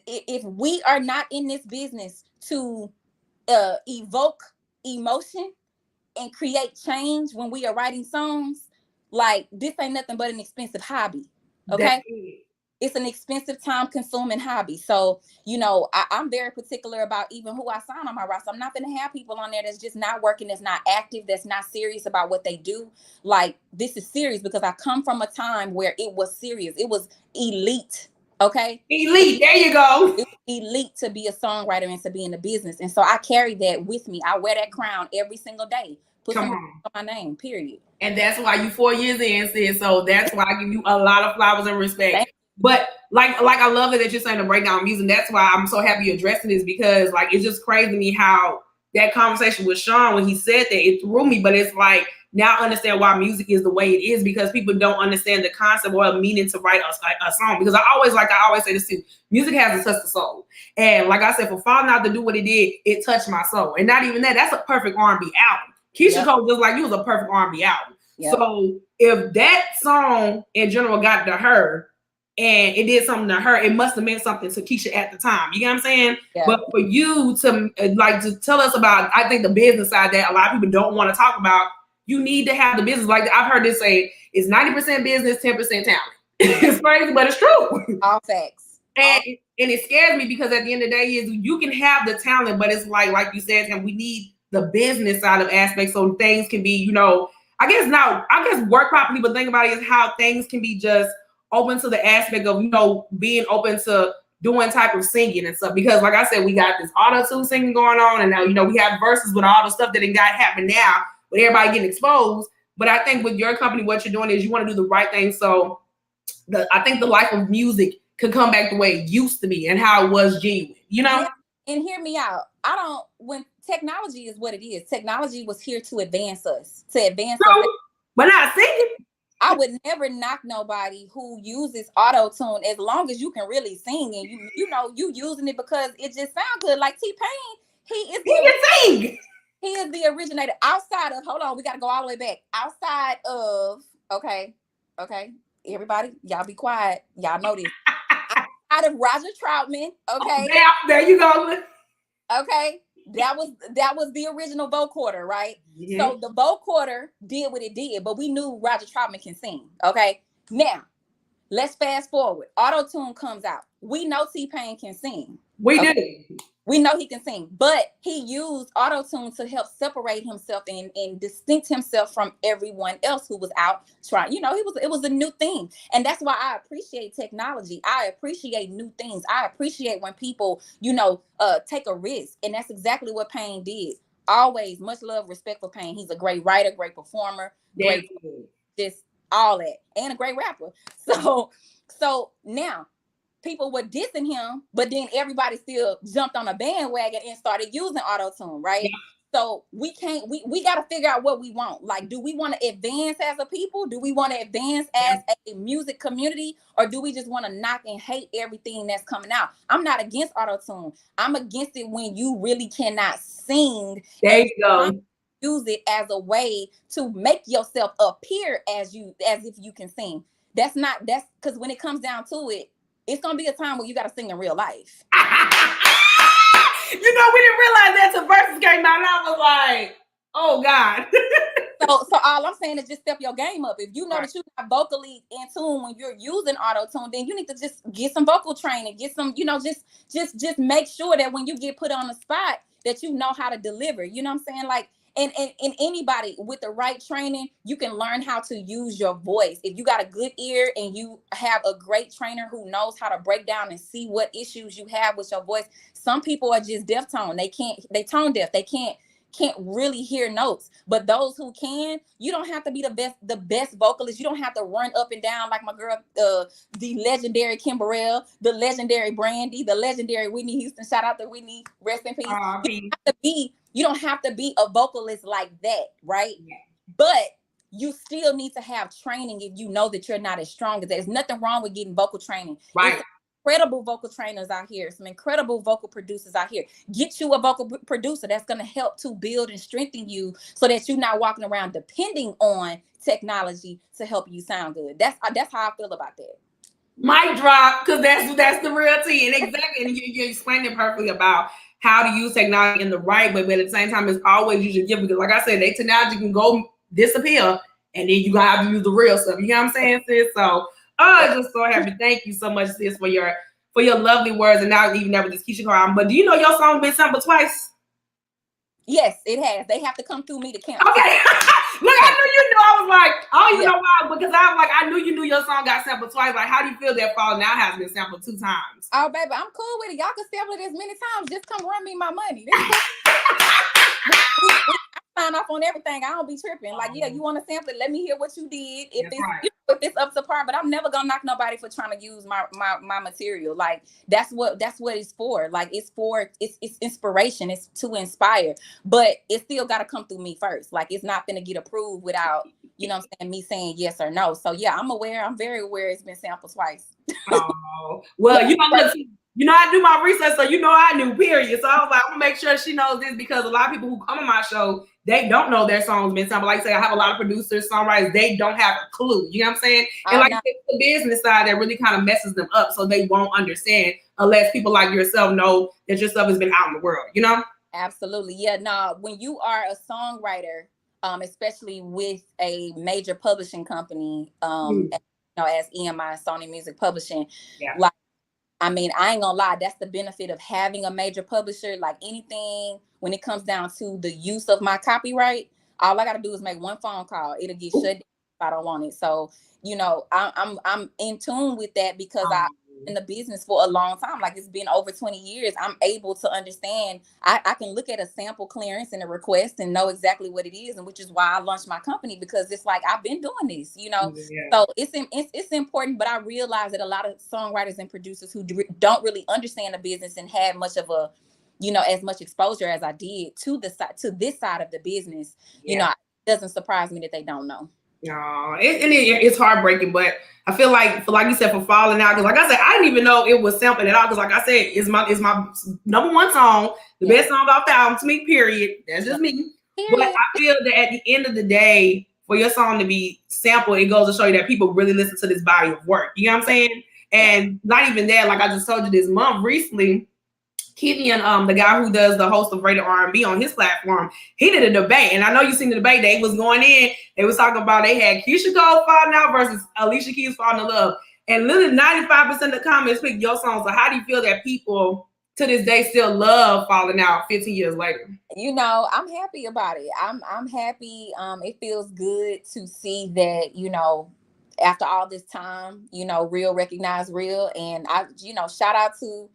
if we are not in this business to evoke emotion and create change when we are writing songs, like, this ain't nothing but an expensive hobby. Okay, it's an expensive, time consuming hobby. So, you know, I'm very particular about even who I sign on my roster. I'm not going to have people on there that's just not working, that's not active, that's not serious about what they do. Like, this is serious because I come from a time where it was serious. It was elite. Okay. Elite. There you go. It was elite to be a songwriter and to be in the business. And so I carry that with me. I wear that crown every single day. Put some on my name, period. And that's why you 4 years in, sis. So that's why I give you a lot of flowers and respect. But like I love it that you're saying to break down music. That's why I'm so happy you're addressing this, because like it's just crazy to me how that conversation with Sean, when he said that, it threw me. But it's like, now I understand why music is the way it is, because people don't understand the concept or the meaning to write a song. Because I always say this too, music has to touch the soul. And like I said, for Fallin Out to do what it did, it touched my soul. And not even that, that's a perfect R&B album. Keyshia Cole, just like you, was a perfect R&B album. So if that song in general got to her and it did something to her, it must have meant something to Keyshia at the time. You get what I'm saying? But for you to to tell us about, I think, the business side that a lot of people don't want to talk about, you need to have the business. Like I've heard this say, it's 90% business, 10% talent. It's crazy, but it's true. All facts. And it scares me, because at the end of the day, is you can have the talent, but it's like you said, and we need the business side of aspects so things can be, I guess work properly, but think about it is how things can be just open to the aspect of, being open to doing type of singing and stuff. Because like I said, we got this auto-tune singing going on, and now, we have verses with all the stuff that got happen now with everybody getting exposed. But I think with your company, what you're doing is you want to do the right thing. So I think the life of music could come back the way it used to be and how it was genuine, Yeah. And hear me out. When technology is what it is, technology was here to advance us, True, but not singing. I would never knock nobody who uses auto-tune as long as you can really sing and you using it because it just sounds good. Like T-Pain, he is the originator. Outside of, hold on, we got to go all the way back. Outside of, okay, everybody, y'all be quiet. Y'all know this. Outside of Roger Troutman, okay. There you go. Okay. That was the original vocoder, right? Mm-hmm. So the vocoder did what it did, but we knew Roger Troutman can sing. Okay. Now, let's fast forward. Auto-tune comes out. We know T-Pain can sing. We do. We know he can sing, but he used auto-tune to help separate himself and distinct himself from everyone else who was out trying. It was a new thing. And that's why I appreciate technology. I appreciate new things. I appreciate when people, take a risk. And that's exactly what Pain did. Always much love, respect for Pain. He's a great writer, great performer, great, just all that, and a great rapper. So now, people were dissing him, but then everybody still jumped on a bandwagon and started using auto-tune, right? Yeah. So we got to figure out what we want. Like, do we want to advance as a people? Do we want to advance as a music community? Or do we just want to knock and hate everything that's coming out? I'm not against auto-tune. I'm against it when you really cannot sing. There you go. Use it as a way to make yourself appear as if you can sing. That's because when it comes down to it, it's going to be a time where you got to sing in real life. We didn't realize that till verses came out. And I was like, oh, God. So all I'm saying is just step your game up. If you know that you're not vocally in tune when you're using auto-tune, then you need to just get some vocal training, get some, just make sure that when you get put on the spot that you know how to deliver. You know what I'm saying? Like, and anybody with the right training, you can learn how to use your voice. If you got a good ear and you have a great trainer who knows how to break down and see what issues you have with your voice. Some people are just deaf tone. They tone deaf. They can't really hear notes. But those who can, you don't have to be the best vocalist. You don't have to run up and down like my girl, the legendary Kim Burrell, the legendary Brandy, the legendary Whitney Houston. Shout out to Whitney, rest in peace. You don't have to be a vocalist like that, right? Yeah. But you still need to have training if you know that you're not as strong as that. There's nothing wrong with getting vocal training. Right. Incredible vocal trainers out here, some incredible vocal producers out here. Get you a vocal producer that's going to help to build and strengthen you so that you're not walking around depending on technology to help you sound good. That's how I feel about that. Mic drop, because that's the real tea. And exactly, and you explained it perfectly about how to use technology in the right way, but at the same time, it's always use your gift, because like I said, technology can go disappear, and then you gotta have to use the real stuff. You know what I'm saying, sis? So I'm just so happy. Thank you so much, sis, for your lovely words, and now even never this Keyshia Cole album. But do you know your song been sampled twice? Yes, it has. They have to come through me to count. Okay. Look, I knew you knew. I was like, I don't even Yeah. know why, because I was like, I knew you knew your song got sampled twice. Like, how do you feel that Fallin Out has been sampled 2 times? Oh, baby, I'm cool with it. Y'all can sample it as many times. Just come run me my money. This cool. I sign off on everything. I don't be tripping. Like, yeah, you want to sample it? Let me hear what you did. If it's right. if it's up to par, but I'm never gonna knock nobody for trying to use my material. Like, that's what it's for. Like, it's inspiration. It's to inspire, but it still got to come through me first. Like, it's not gonna get approved without, you know what I'm saying, me saying yes or no. So yeah, I'm aware. I'm very aware it's been sampled twice. Oh, well, you know, look, you know, I do my research, so you know I knew, period. So I was like, I'm gonna make sure she knows this, because a lot of people who come on my show, they don't know their song's been sampled. Like I say, I have a lot of producers, songwriters, they don't have a clue. You know what I'm saying? And like it's the business side that really kind of messes them up, so they won't understand unless people like yourself know that your stuff has been out in the world, you know? Absolutely. Yeah, no, when you are a songwriter, especially with a major publishing company, you know, as EMI, Sony Music Publishing, like, I mean, I ain't gonna lie, that's the benefit of having a major publisher. Like, anything, when it comes down to the use of my copyright, all I gotta do is make one phone call. It'll get shut down if I don't want it. So, you know, I'm in tune with that, because I in the business for a long time. Like, it's been over 20 years. I'm able to understand. I can look at a sample clearance and a request and know exactly what it is, and which is why I launched my company, because it's like, I've been doing this, you know. So it's important. But I realize that a lot of songwriters and producers who don't really understand the business and have much of a, you know, as much exposure as I did to this side of the business, you know, it doesn't surprise me that they don't know. No, it's heartbreaking, but I feel like you said, for Fallin Out, because like I said, I didn't even know it was sampled at all. Because like I said, it's my #1 song, the best song off the album to me. Period. That's just me. But I feel that at the end of the day, for your song to be sampled, it goes to show you that people really listen to this body of work. You know what I'm saying? And not even that. Like I just told you, this month recently, Keithian, the guy who does the host of Rated R&B on his platform, he did a debate, and I know you seen the debate. They was going in. They was talking about, they had Keyshia Cole Fallin Out versus Alicia Keys Falling in Love, and literally 95% of the comments picked your song. So how do you feel that people to this day still love Fallin Out 15 years later? You know, I'm happy about it. I'm happy. It feels good to see that, you know, after all this time, you know, real recognize real, and I, you know, shout out to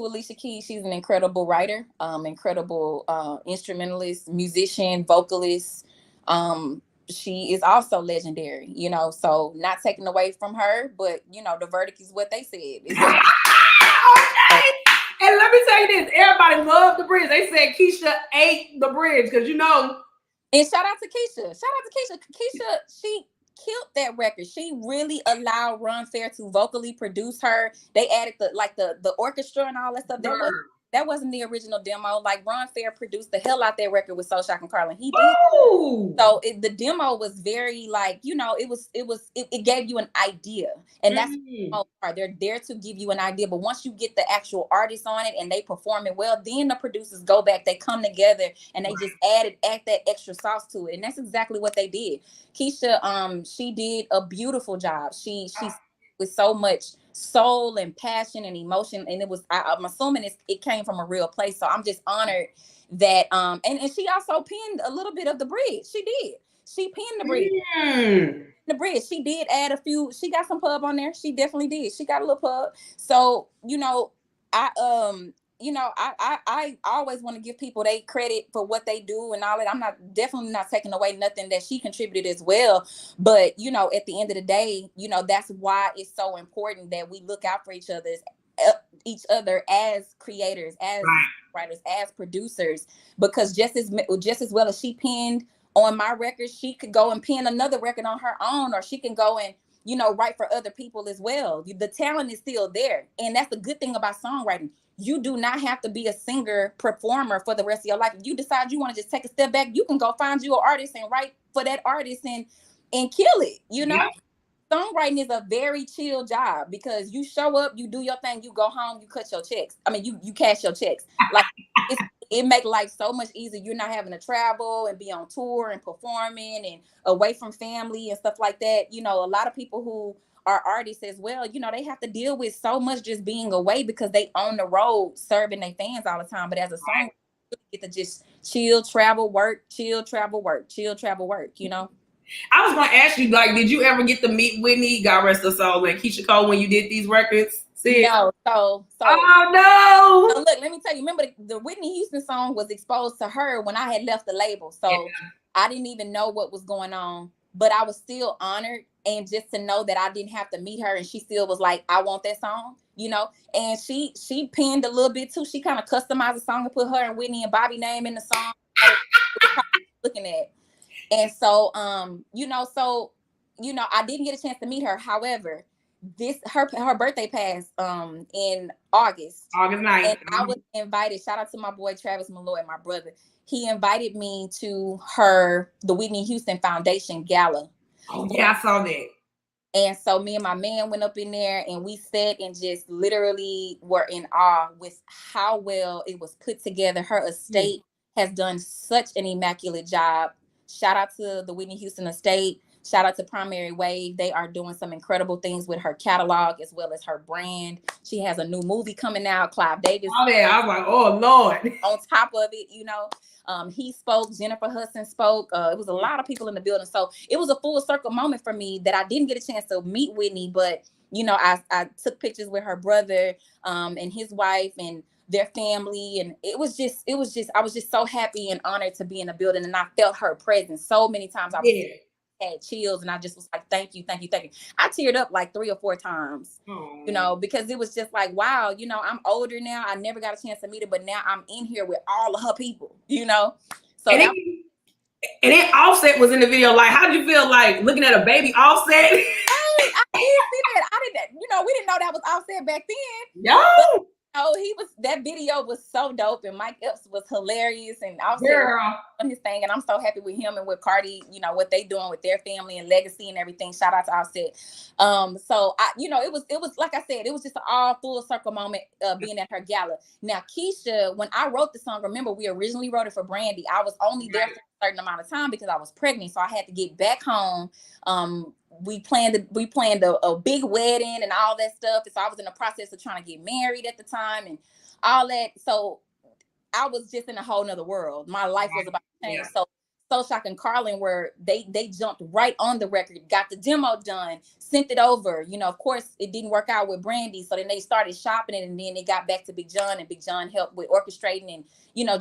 Alicia Keys. She's an incredible writer, incredible instrumentalist, musician, vocalist. She is also legendary, you know, so not taken away from her, but you know, the verdict is what they said. Okay. And let me tell you this, everybody loved the bridge. They said Keyshia ate the bridge, because you know. And shout out to Keyshia. Keyshia, she killed that record. She really allowed Ron Fair to vocally produce her. They added the orchestra and all that stuff. That wasn't the original demo. Like, Ron Fair produced the hell out that record with So Shock and Carlin. He did. So the demo was very, like, you know, it gave you an idea, and that's the most part. They're there to give you an idea, but once you get the actual artists on it and they perform it well, then the producers go back, they come together, and they just add that extra sauce to it, and that's exactly what they did. Keyshia, she did a beautiful job. She with so much soul and passion and emotion, and it was, I'm assuming it came from a real place. So I'm just honored that and she also penned a little bit of the bridge. She penned the bridge. She did add a few. She got some pub on there. She definitely did. She got a little pub. So, you know, I always want to give people they credit for what they do and all that. I'm definitely not taking away nothing that she contributed as well. But, you know, at the end of the day, you know, that's why it's so important that we look out for each other as creators, as writers, as producers, because just as well as she penned on my record, she could go and pen another record on her own, or she can go and, you know, write for other people as well. The talent is still there. And that's the good thing about songwriting. You do not have to be a singer performer for the rest of your life. If you decide you want to just take a step back, you can go find you an artist and write for that artist and kill it, you know? Yeah. Songwriting is a very chill job, because you show up, you do your thing, you go home, you cut your checks. I mean, you cash your checks. Like, it makes life so much easier. You're not having to travel and be on tour and performing and away from family and stuff like that. You know, a lot of people who are artists as well, you know, they have to deal with so much just being away, because they on the road serving their fans all the time. But as a songwriter, get to just chill, travel, work, chill, travel, work, chill, travel, work, you know? I was going to ask you, like, did you ever get to meet Whitney, God rest her soul, and Keyshia Cole when you did these records? No, oh no! So look, let me tell you. Remember, the Whitney Houston song was exposed to her when I had left the label, so I didn't even know what was going on. But I was still honored, and just to know that I didn't have to meet her, and she still was like, "I want that song," you know. And she penned a little bit too. She kind of customized the song and put her and Whitney and Bobby name in the song. It was looking at, and so I didn't get a chance to meet her. However, her birthday passed in August 9th, and I was invited. Shout out to my boy Travis Malloy, my brother. He invited me to the Whitney Houston Foundation Gala. Oh yeah, I saw that. And so me and my man went up in there, and we sat and just literally were in awe with how well it was put together. Her estate has done such an immaculate job. Shout out to the Whitney Houston estate. Shout out to Primary Wave. They are doing some incredible things with her catalog as well as her brand. She has a new movie coming out. Clive Davis. Oh yeah, I was like, oh Lord. On top of it, he spoke. Jennifer Hudson spoke. It was a lot of people in the building. So it was a full circle moment for me that I didn't get a chance to meet Whitney, but I took pictures with her brother and his wife and their family, and I was just so happy and honored to be in the building, and I felt her presence so many times. I had chills, and I just was like, thank you. I teared up like 3 or 4 times, because it was just like, wow, I'm older now. I never got a chance to meet her, but now I'm in here with all of her people, So and then Offset was in the video. Like, how did you feel like looking at a baby Offset? I did see that. We didn't know that was Offset back then. No. That video was so dope, and Mike Epps was hilarious, and Offset on his thing, and I'm so happy with him and with Cardi, what they doing with their family and legacy and everything. Shout out to Offset. So it was like I said, it was just an all full circle moment being at her gala. Now Keyshia, when I wrote the song, remember we originally wrote it for Brandy. I was only there for a certain amount of time because I was pregnant, so I had to get back home. We planned a big wedding and all that stuff. And so I was in the process of trying to get married at the time and all that. So I was just in a whole nother world. My life was about to change. So Shock and Carlin they jumped right on the record, got the demo done, sent it over. Of course it didn't work out with Brandy. So then they started shopping it, and then it got back to Big John, and Big John helped with orchestrating and,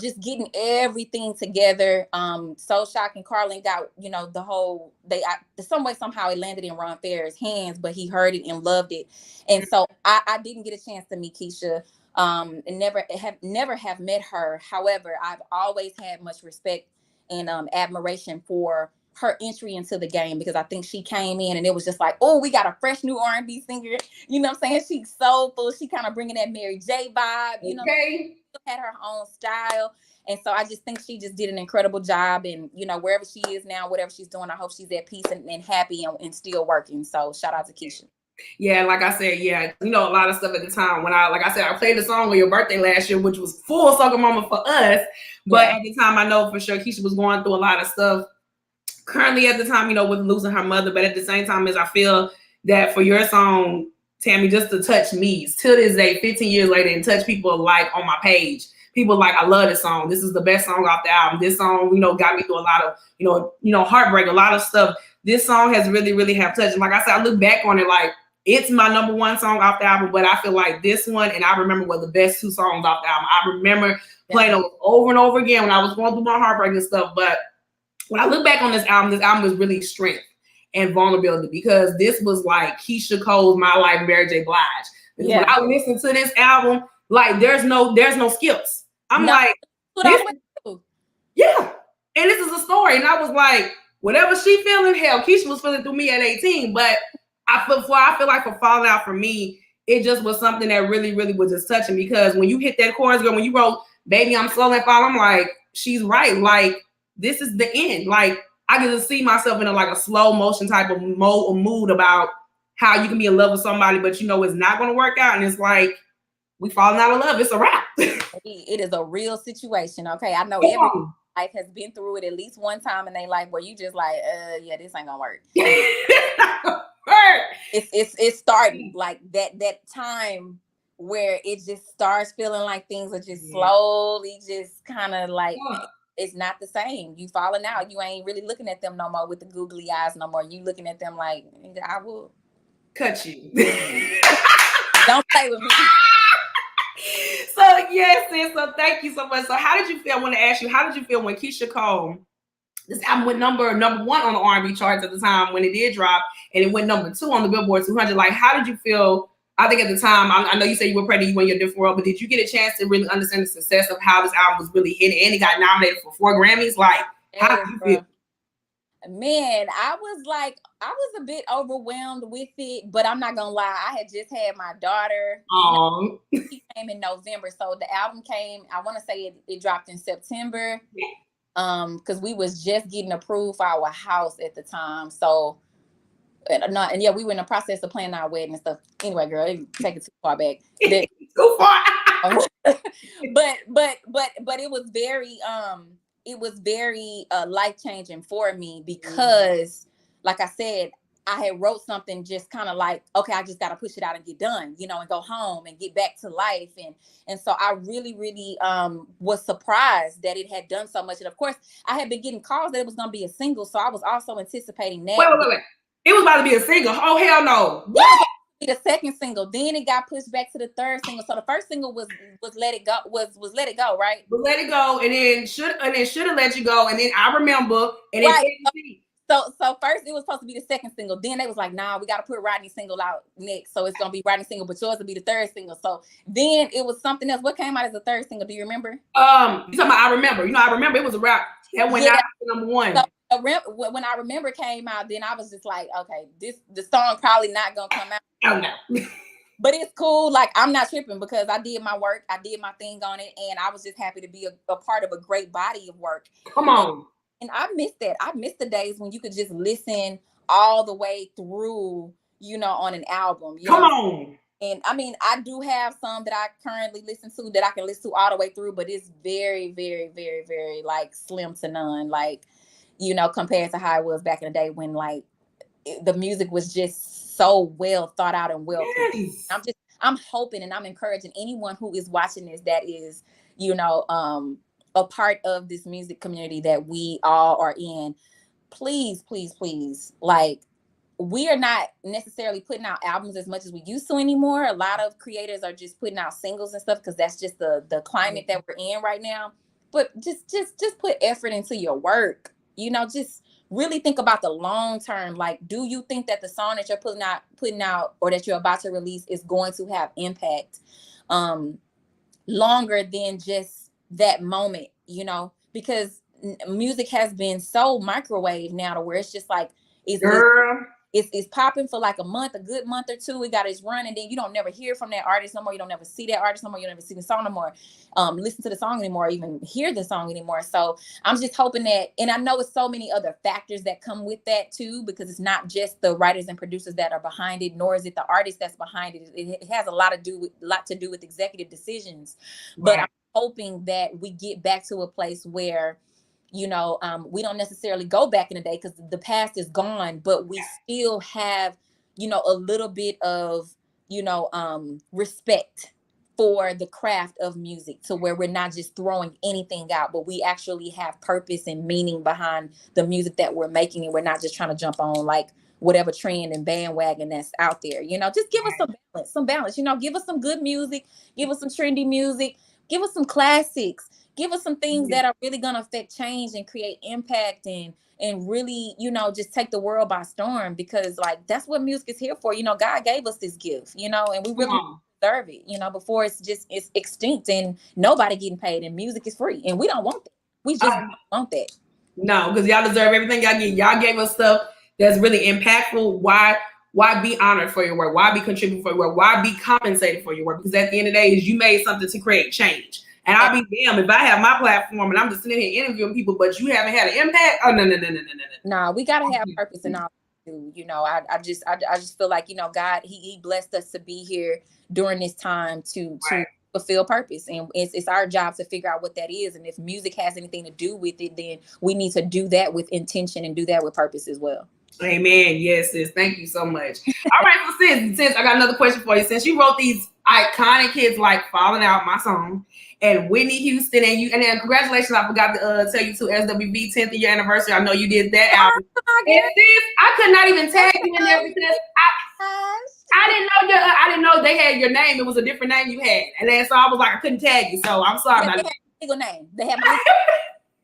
just getting everything together. So Shock and Carlin got, some way, somehow it landed in Ron Fair's hands, but he heard it and loved it. And so I didn't get a chance to meet Keyshia. And never have met her. However, I've always had much respect and admiration for her entry into the game, because I think she came in and it was just like, oh, we got a fresh new R&B singer. You know what I'm saying? She's soulful. She kind of bringing that Mary J vibe. She had her own style. And so I just think she just did an incredible job. And, wherever she is now, whatever she's doing, I hope she's at peace and happy and still working. So shout out to Keyshia. Yeah, like I said, a lot of stuff at the time when I played the song on your birthday last year, which was full circle moment for us. But at the time, I know for sure Keyshia was going through a lot of stuff currently at the time, with losing her mother. But at the same time, as I feel that for your song, Tami, just to touch me till this day, 15 years later, and touch people like on my page. People like, I love this song. This is the best song off the album. This song, got me through a lot of, heartbreak, a lot of stuff. This song has really, really have touched. And like I said, I look back on it like, it's my number 1 song off the album, but I feel like this one and I Remember were the best 2 songs off the album. I remember playing them over and over again when I was going through my heartbreak and stuff. But when I look back on this album was really strength and vulnerability, because this was like Keyshia Cole's My Life, Mary J. Blige. When I listen to this album, like there's no skips. I'm like, yeah. And this is a story. And I was like, whatever she feeling, hell, Keyshia was feeling through me at 18, but I feel like for Fallin Out, for me, it just was something that really, really was just touching, because when you hit that chorus, girl, when you wrote Baby I'm Slow and Fall, I'm like, she's right. Like, this is the end. Like, I can just see myself in a slow motion type of mood about how you can be in love with somebody, but it's not going to work out. And it's like, we falling out of love. It's a wrap. It is a real situation. Okay. I know every life has been through it at least one time in their life where you just like, this ain't gonna work. It's starting like that time where it just starts feeling like things are just slowly just kind of like it's not the same. You falling out. You ain't really looking at them no more with the googly eyes no more. You looking at them like, I will cut you. Don't play with me. So yes, sis. So thank you so much. So how did you feel? I want to ask you, how did you feel when Keyshia Cole, this album went number one on the R&B charts at the time when it did drop, and it went number 2 on the Billboard 200? Like, how did you feel? I think at the time, I know you said you were pregnant, you were in your different world, but did you get a chance to really understand the success of how this album was really hitting, and it got nominated for 4 Grammys? Like, how did you feel? Man, I was a bit overwhelmed with it, but I'm not gonna lie, I had just had my daughter. She came in November, so the album came, I want to say it dropped in September. Because we was just getting approved for our house at the time. So we were in the process of planning our wedding and stuff. Anyway, girl, take it too far back. Too far. but it was very life-changing for me because, like I said, I had wrote something just kind of like, okay, I just got to push it out and get done, and go home and get back to life. And so I really, really was surprised that it had done so much. And of course, I had been getting calls that it was going to be a single. So I was also anticipating that. Wait. It was about to be a single. Oh, hell no. What? The second single. Then it got pushed back to the third single. So the first single was Let It Go, was Let It Go, right? Let It Go, and then should have let you go. And then I remember, and then So first it was supposed to be the second single. Then they was like, nah, we got to put Rodney's single out next. So it's going to be Rodney's single, but yours will be the third single. So then it was something else. What came out as the third single? Do you remember? You talking about I Remember. I remember it was a rap. That went out to number 1. So when I Remember came out, then I was just like, okay, the song probably not going to come out. Oh, no. But it's cool. Like, I'm not tripping because I did my work. I did my thing on it. And I was just happy to be a part of a great body of work. Come on. And I miss that. I miss the days when you could just listen all the way through, on an album. Come on. And I mean, I do have some that I currently listen to that I can listen to all the way through, but it's very, very, very, very like slim to none. Like, compared to how it was back in the day when like the music was just so well thought out and well produced. I'm hoping and I'm encouraging anyone who is watching this that is, a part of this music community that we all are in. Please, please, please. Like, we are not necessarily putting out albums as much as we used to anymore. A lot of creators are just putting out singles and stuff because that's just the climate that we're in right now. But just put effort into your work. Just really think about the long term. Like, do you think that the song that you're putting out or that you're about to release is going to have impact longer than just that moment, because music has been so microwave now to where it's just like it's popping for like a good month or 2. It got its run, and then you don't never hear from that artist no more. You don't never see that artist no more. You don't never see the song no more, listen to the song anymore, even hear the song anymore. So I'm just hoping that, and I know it's so many other factors that come with that too, because it's not just the writers and producers that are behind it, nor is it the artist that's behind it. It has a lot to do with executive decisions. But I'm hoping that we get back to a place where we don't necessarily go back in the day because the past is gone, but we still have a little bit of respect for the craft of music, to where we're not just throwing anything out, but we actually have purpose and meaning behind the music that we're making, and we're not just trying to jump on like whatever trend and bandwagon that's out there. Just give us some balance, give us some good music, give us some trendy music, give us some classics, give us some things that are really going to affect change and create impact and really, just take the world by storm, because like, that's what music is here for. God gave us this gift, and we really deserve it, before it's extinct and nobody getting paid and music is free. And we don't want that. We just want that. No, because y'all deserve everything y'all get. Y'all gave us stuff that's really impactful. Why be honored for your work? Why be contributing for your work? Why be compensated for your work? Because at the end of the day, you made something to create change. And I'll be damned if I have my platform and I'm just sitting here interviewing people, but you haven't had an impact. Oh, no. No, we gotta have purpose in all we do. I just feel like, God, he blessed us to be here during this time to fulfill purpose, and it's our job to figure out what that is. And if music has anything to do with it, then we need to do that with intention and do that with purpose as well. Amen. Yes, sis. Thank you so much. All right, well, sis, I got another question for you. Since you wrote these iconic hits like Fallin Out, my song, and Whitney Houston, and then congratulations, I forgot to tell you too, SWV 10th year anniversary. I know you did that album. And sis, I could not even tag you in there because I didn't know they had your name. It was a different name you had, and then so I was like, I couldn't tag you, so I'm sorry about it. Legal name. They have my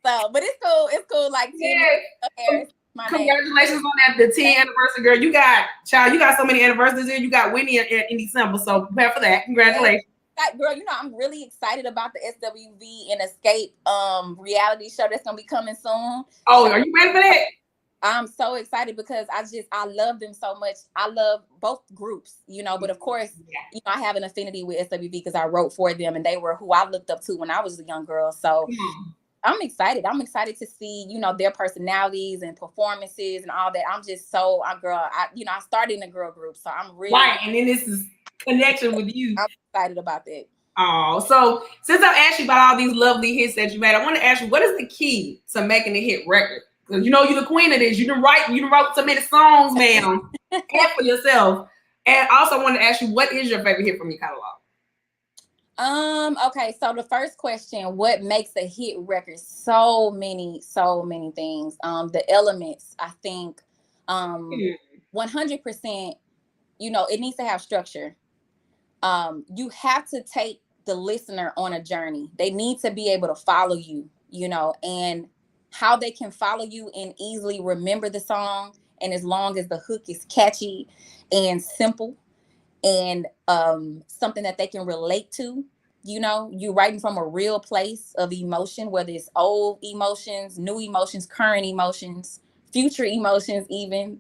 so, but it's cool. It's cool. Like, congratulations on that, the 10th anniversary, girl. You got so many anniversaries here. You got Winnie in December, so prepare for that. Congratulations. Girl, I'm really excited about the SWV and Escape reality show that's gonna be coming soon. Oh, are you ready for that? I'm so excited because I love them so much. I love both groups, but of course, I have an affinity with SWV because I wrote for them and they were who I looked up to when I was a young girl. So I'm excited. I'm excited to see, their personalities and performances and all that. I'm just so, I started in a girl group, so I'm really right. And then this is connection with you. I'm excited about that. Oh, so since I've asked you about all these lovely hits that you made, I want to ask you, what is the key to making a hit record? Because you're the queen of this. You done wrote so many songs, ma'am, and for yourself. And also, I want to ask you, what is your favorite hit from your catalog? Okay, so the first question, what makes a hit record? So many things. The elements, I think, 100%, it needs to have structure. You have to take the listener on a journey. They need to be able to follow you, and how they can follow you and easily remember the song. And as long as the hook is catchy and simple and something that they can relate to, you writing from a real place of emotion, whether it's old emotions, new emotions, current emotions, future emotions, even,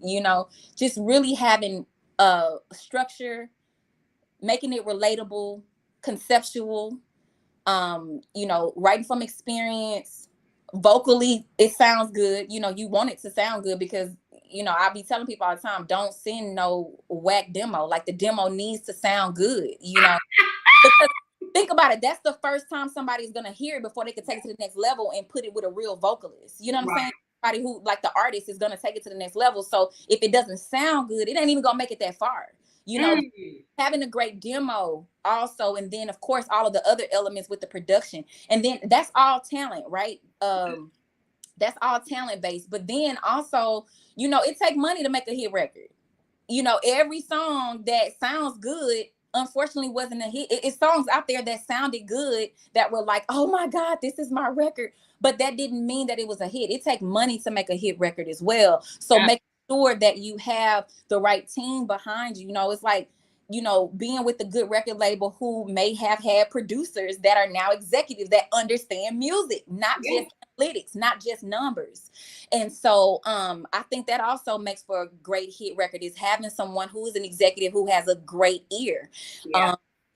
just really having a structure, making it relatable, conceptual, writing from experience. Vocally, it sounds good. You want it to sound good because, I be telling people all the time, don't send no whack demo. Like, the demo needs to sound good, because think about it. That's the first time somebody's going to hear it before they can take it to the next level and put it with a real vocalist. You know what I'm saying? Somebody who, like, the artist is going to take it to the next level. So if it doesn't sound good, it ain't even going to make it that far. Having a great demo also, and then of course all of the other elements with the production, and then that's all talent, right? That's all talent based. But then also, it takes money to make a hit record. Every song that sounds good, unfortunately, wasn't a hit. It's songs out there that sounded good that were like, oh my God, this is my record. But that didn't mean that it was a hit. It takes money to make a hit record as well. So make sure that you have the right team behind you. It's like, being with a good record label who may have had producers that are now executives that understand music, not just analytics, not just numbers. And so I think that also makes for a great hit record, is having someone who is an executive who has a great ear.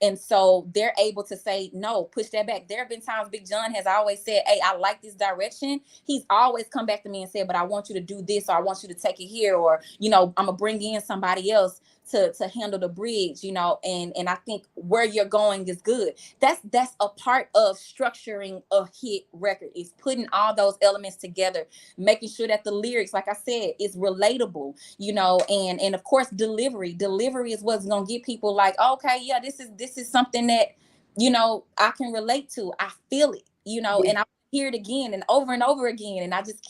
And so they're able to say, no, push that back. There have been times Big John has always said, hey, I like this direction. He's always come back to me and said, but I want you to do this, or I want you to take it here, or, I'm going to bring in somebody else to handle the bridge, and I think where you're going is good. That's a part of structuring a hit record, is putting all those elements together, making sure that the lyrics, like I said, is relatable, and of course delivery is what's gonna get people like, okay, yeah, this is something that I can relate to. I feel it, and I hear it again and over again, and I just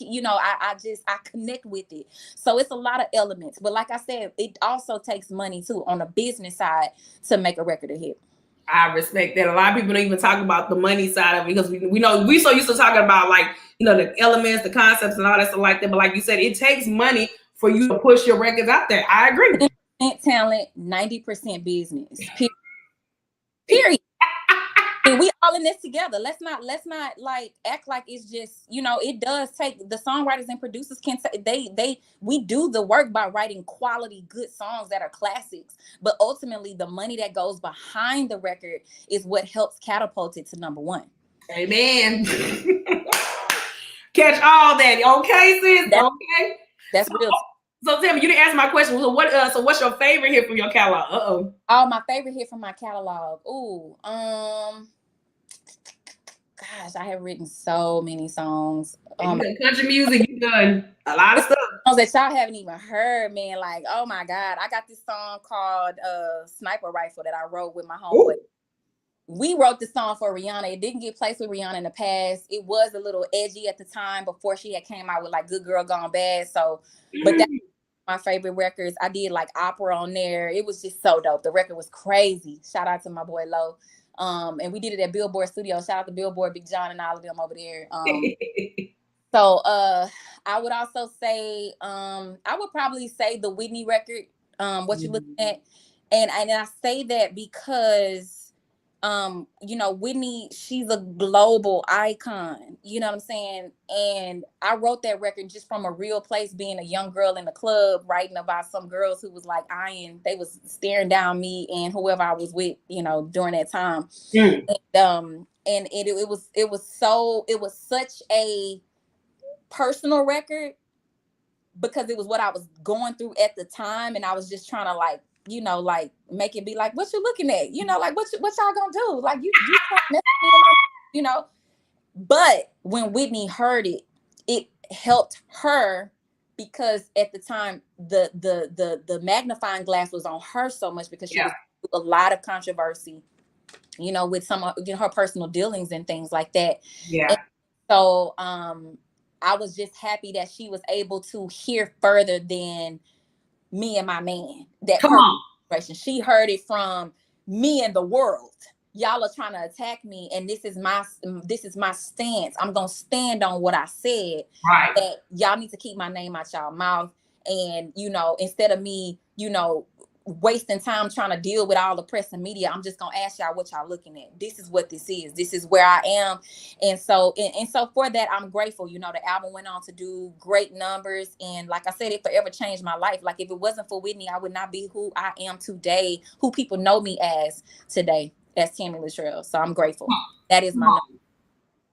I connect with it. So it's a lot of elements, but like I said, it also takes money too on the business side to make a record a hit. I respect that. A lot of people don't even talk about the money side of it, because we know we so used to talking about, like, the elements, the concepts, and all that stuff like that. But like you said, it takes money for you to push your records out there. I agree. 10% talent, 90% business. Period. And we all in this together. Let's not like act like it's just, it does take, the songwriters and producers can we do the work by writing quality, good songs that are classics. But ultimately, the money that goes behind the record is what helps catapult it to number one. Amen. Catch all that, okay, sis? Okay. That's real. So Tami, you didn't answer my question. So what's your favorite hit from your catalog? Oh, my favorite hit from my catalog. Ooh, gosh, I have written so many songs. You done country music, you done a lot of stuff. that y'all haven't even heard, man. Like, oh my God. I got this song called Sniper Rifle that I wrote with my homeboy. We wrote the song for Rihanna. It didn't get placed with Rihanna in the past. It was a little edgy at the time before she had came out with like Good Girl Gone Bad. So, but that's my favorite records. I did like opera on there. It was just so dope. The record was crazy. Shout out to my boy Lo. And we did it at Billboard Studio. Shout out to Billboard, Big John, and all of them over there. So I would also say I would probably say the Whitney record, what you're looking at. And I say that because you know, Whitney, she's a global icon, you know what I'm saying? And I wrote that record just from a real place, being a young girl in the club, writing about some girls who was like they was staring down me and whoever I was with, you know, during that time. And it was such a personal record because it was what I was going through at the time, and I was just trying to like, you know, like make it be like, what you looking at? You know, like what y'all gonna do? Like you you know. But when Whitney heard it, it helped her because at the time the magnifying glass was on her so much because she was a lot of controversy, you know, with some of her personal dealings and things like that. Yeah. And so I was just happy that she was able to hear further than me and my man. That person, she heard it from me and the world. Y'all are trying to attack me, and this is my stance. I'm gonna stand on what I said. Right. That y'all need to keep my name out y'all mouth, and you know, instead of me, you know, wasting time trying to deal with all the press and media, I'm just gonna ask y'all what y'all looking at. This is what this is. This is where I am. And so for that, I'm grateful. You know, the album went on to do great numbers, and like I said, it forever changed my life. Like if it wasn't for Whitney, I would not be who I am today, who people know me as today, as Tami Latrell. So I'm grateful. That is my number.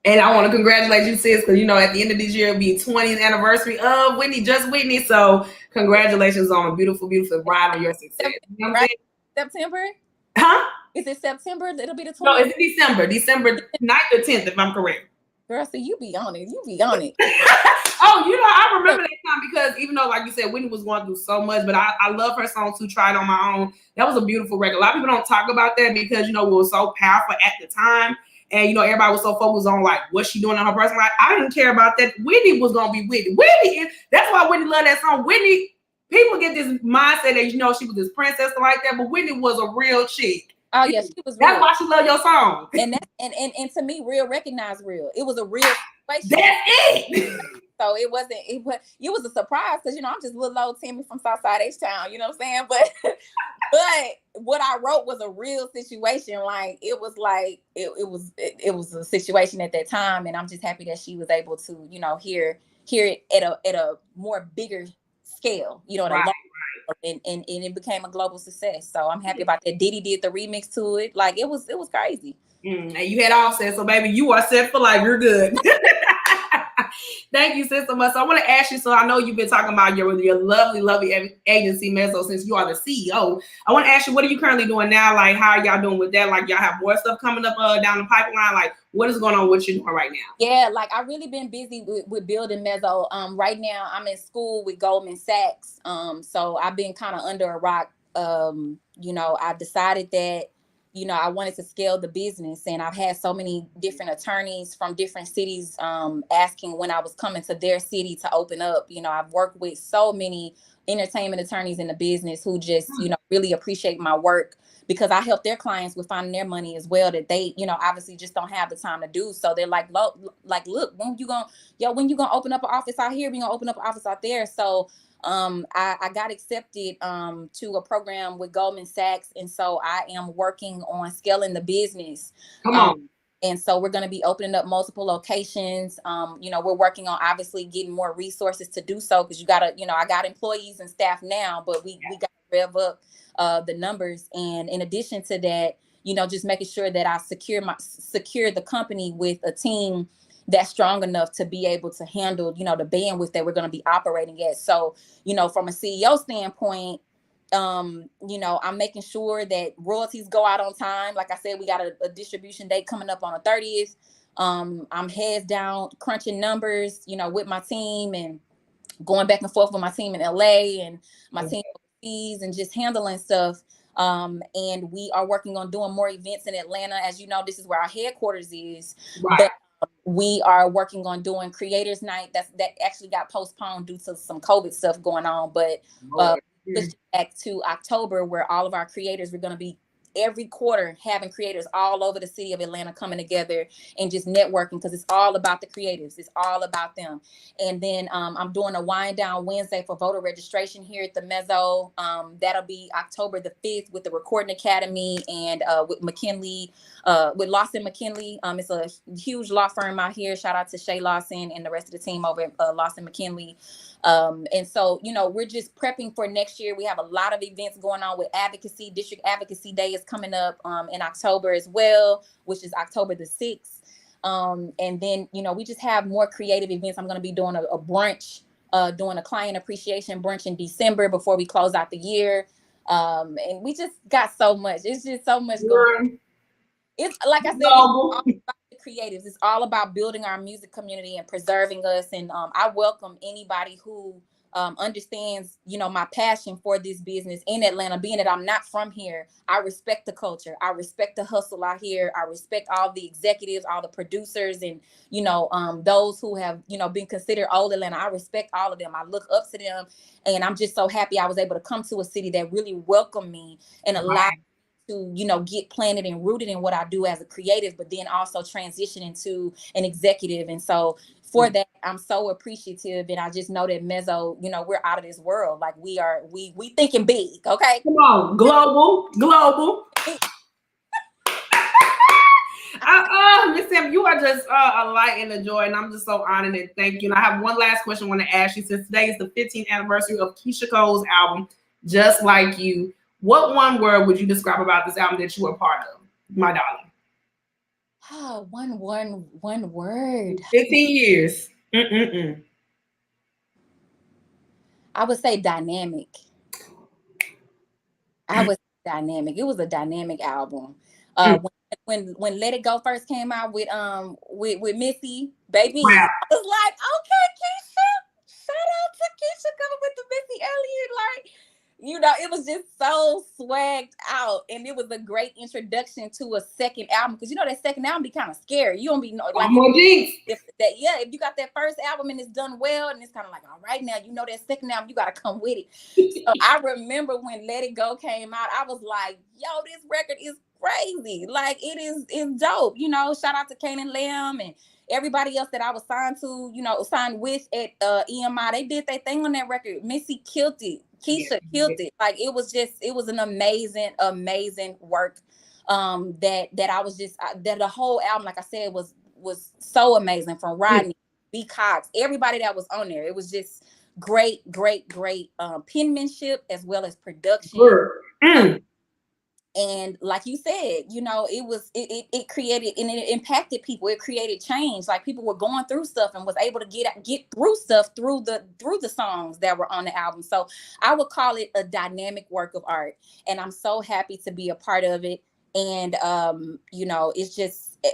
And I want to congratulate you, sis, because, you know, at the end of this year, it'll be 20th anniversary of Whitney, just Whitney. So congratulations on a beautiful, beautiful ride on your success. You know what I'm saying? September? Huh? Is it September? It'll be the 20th? No, it's December 9th or 10th, if I'm correct. Girl, see, you be on it. You be on it. Oh, you know, I remember that time because even though, like you said, Whitney was going through so much, but I love her song too, Tried on My Own. That was a beautiful record. A lot of people don't talk about that because, you know, it was so powerful at the time. And, you know, everybody was so focused on, like, what she doing in her personal life. I didn't care about that. Whitney was going to be Whitney. Whitney, that's why Whitney loved that song. Whitney, people get this mindset that, you know, she was this princess like that, but Whitney was a real chick. Oh, yeah, she was real. That's why she loved your song. And to me, real recognized real. It was a real situation. That's it. So it was a surprise because, you know, I'm just little old Tami from Southside H-Town, you know what I'm saying? But what I wrote was a real situation. Like it was a situation at that time, and I'm just happy that she was able to, you know, hear it at a more bigger scale, you know, right. And it became a global success. So I'm happy about that. Diddy did the remix to it. Like it was crazy. And you had Offset, so baby, you are set for life. You're good. Thank you, sis, so much. So I want to ask you, so I know you've been talking about your lovely agency, Mezzo, since you are the CEO. I want to ask you, what are you currently doing now? Like, how are y'all doing with that? Like, y'all have more stuff coming up down the pipeline? Like, what is going on with you doing right now? Yeah, like, I've really been busy with building Mezzo. Right now, I'm in school with Goldman Sachs. So I've been kind of under a rock. You know, I decided that, you know, I wanted to scale the business, and I've had so many different attorneys from different cities asking when I was coming to their city to open up. You know, I've worked with so many entertainment attorneys in the business who just, you know, really appreciate my work because I help their clients with finding their money as well that they, you know, obviously just don't have the time to do. So they're like, look, when you gonna open up an office out here? We gonna open up an office out there. So I got accepted to a program with Goldman Sachs, and so I am working on scaling the business. Come on. And so we're going to be opening up multiple locations. You know, we're working on obviously getting more resources to do so because you got to, you know, I got employees and staff now, but we got to rev up the numbers. And in addition to that, you know, just making sure that I secure the company with a team that's strong enough to be able to handle, you know, the bandwidth that we're going to be operating at. So, you know, from a CEO standpoint, you know, I'm making sure that royalties go out on time. Like I said, we got a distribution date coming up on the 30th. I'm heads down crunching numbers, you know, with my team and going back and forth with my team in LA and my team overseas and just handling stuff. And we are working on doing more events in Atlanta. As you know, this is where our headquarters is. Right. But we are working on doing Creators Night. That actually got postponed due to some COVID stuff going on. But pushed back to October, where all of our creators were going to be every quarter having creators all over the city of Atlanta coming together and just networking, because it's all about the creatives. It's all about them. And then I'm doing a wind down Wednesday for voter registration here at the Mezzo. That'll be October the 5th with the Recording Academy and with McKinley, with Lawson McKinley. It's a huge law firm out here. Shout out to Shay Lawson and the rest of the team over at Lawson McKinley. And so, you know, we're just prepping for next year. We have a lot of events going on with advocacy. District Advocacy Day is coming up in October as well, which is October the 6th. And then, you know, we just have more creative events. I'm going to be doing a brunch, doing a client appreciation brunch in December before we close out the year. And we just got so much. It's just so much going on. It's like I said, it's all about the creatives. It's all about building our music community and preserving us. And I welcome anybody who understands, you know, my passion for this business in Atlanta. Being that I'm not from here, I respect the culture. I respect the hustle out here. I respect all the executives, all the producers, and, you know, those who have, you know, been considered old Atlanta. I respect all of them. I look up to them. And I'm just so happy I was able to come to a city that really welcomed me and allowed to, you know, get planted and rooted in what I do as a creative, but then also transition into an executive. And so for that, I'm so appreciative. And I just know that Mezzo, you know, we're out of this world. Like we thinking big. Okay. Come on. Global. Miss Sam, you are just a light and a joy, and I'm just so honored and thank you. And I have one last question I want to ask you. Since today is the 15th anniversary of Keyshia Cole's album, Just Like You, what one word would you describe about this album that you were a part of, my darling? Oh, one word. 15 years. I would say dynamic. It was a dynamic album. When Let It Go first came out with Missy, baby, I was like, okay, Keyshia, shout out to Keyshia coming with the Missy Elliott, like, you know, it was just so swagged out, and it was a great introduction to a second album, because you know that second album be kind of scary. You don't be like if you got that first album and it's done well, and it's kind of like, all right, now you know that second album, you got to come with it. So I remember when Let It Go came out, I was like, yo, this record is crazy. Like it's dope. You know, shout out to Kanan Lamb and everybody else that I was signed to, you know, signed with at EMI. They did their thing on that record. Missy killed it. Keyshia killed it. Like it was an amazing work. That I was just that the whole album, like I said, was so amazing, from Rodney, B. Cox, everybody that was on there. It was just great penmanship as well as production. And like you said, you know, it created and it impacted people. It created change. Like people were going through stuff and was able to get through stuff through the songs that were on the album. So I would call it a dynamic work of art. And I'm so happy to be a part of it. And you know,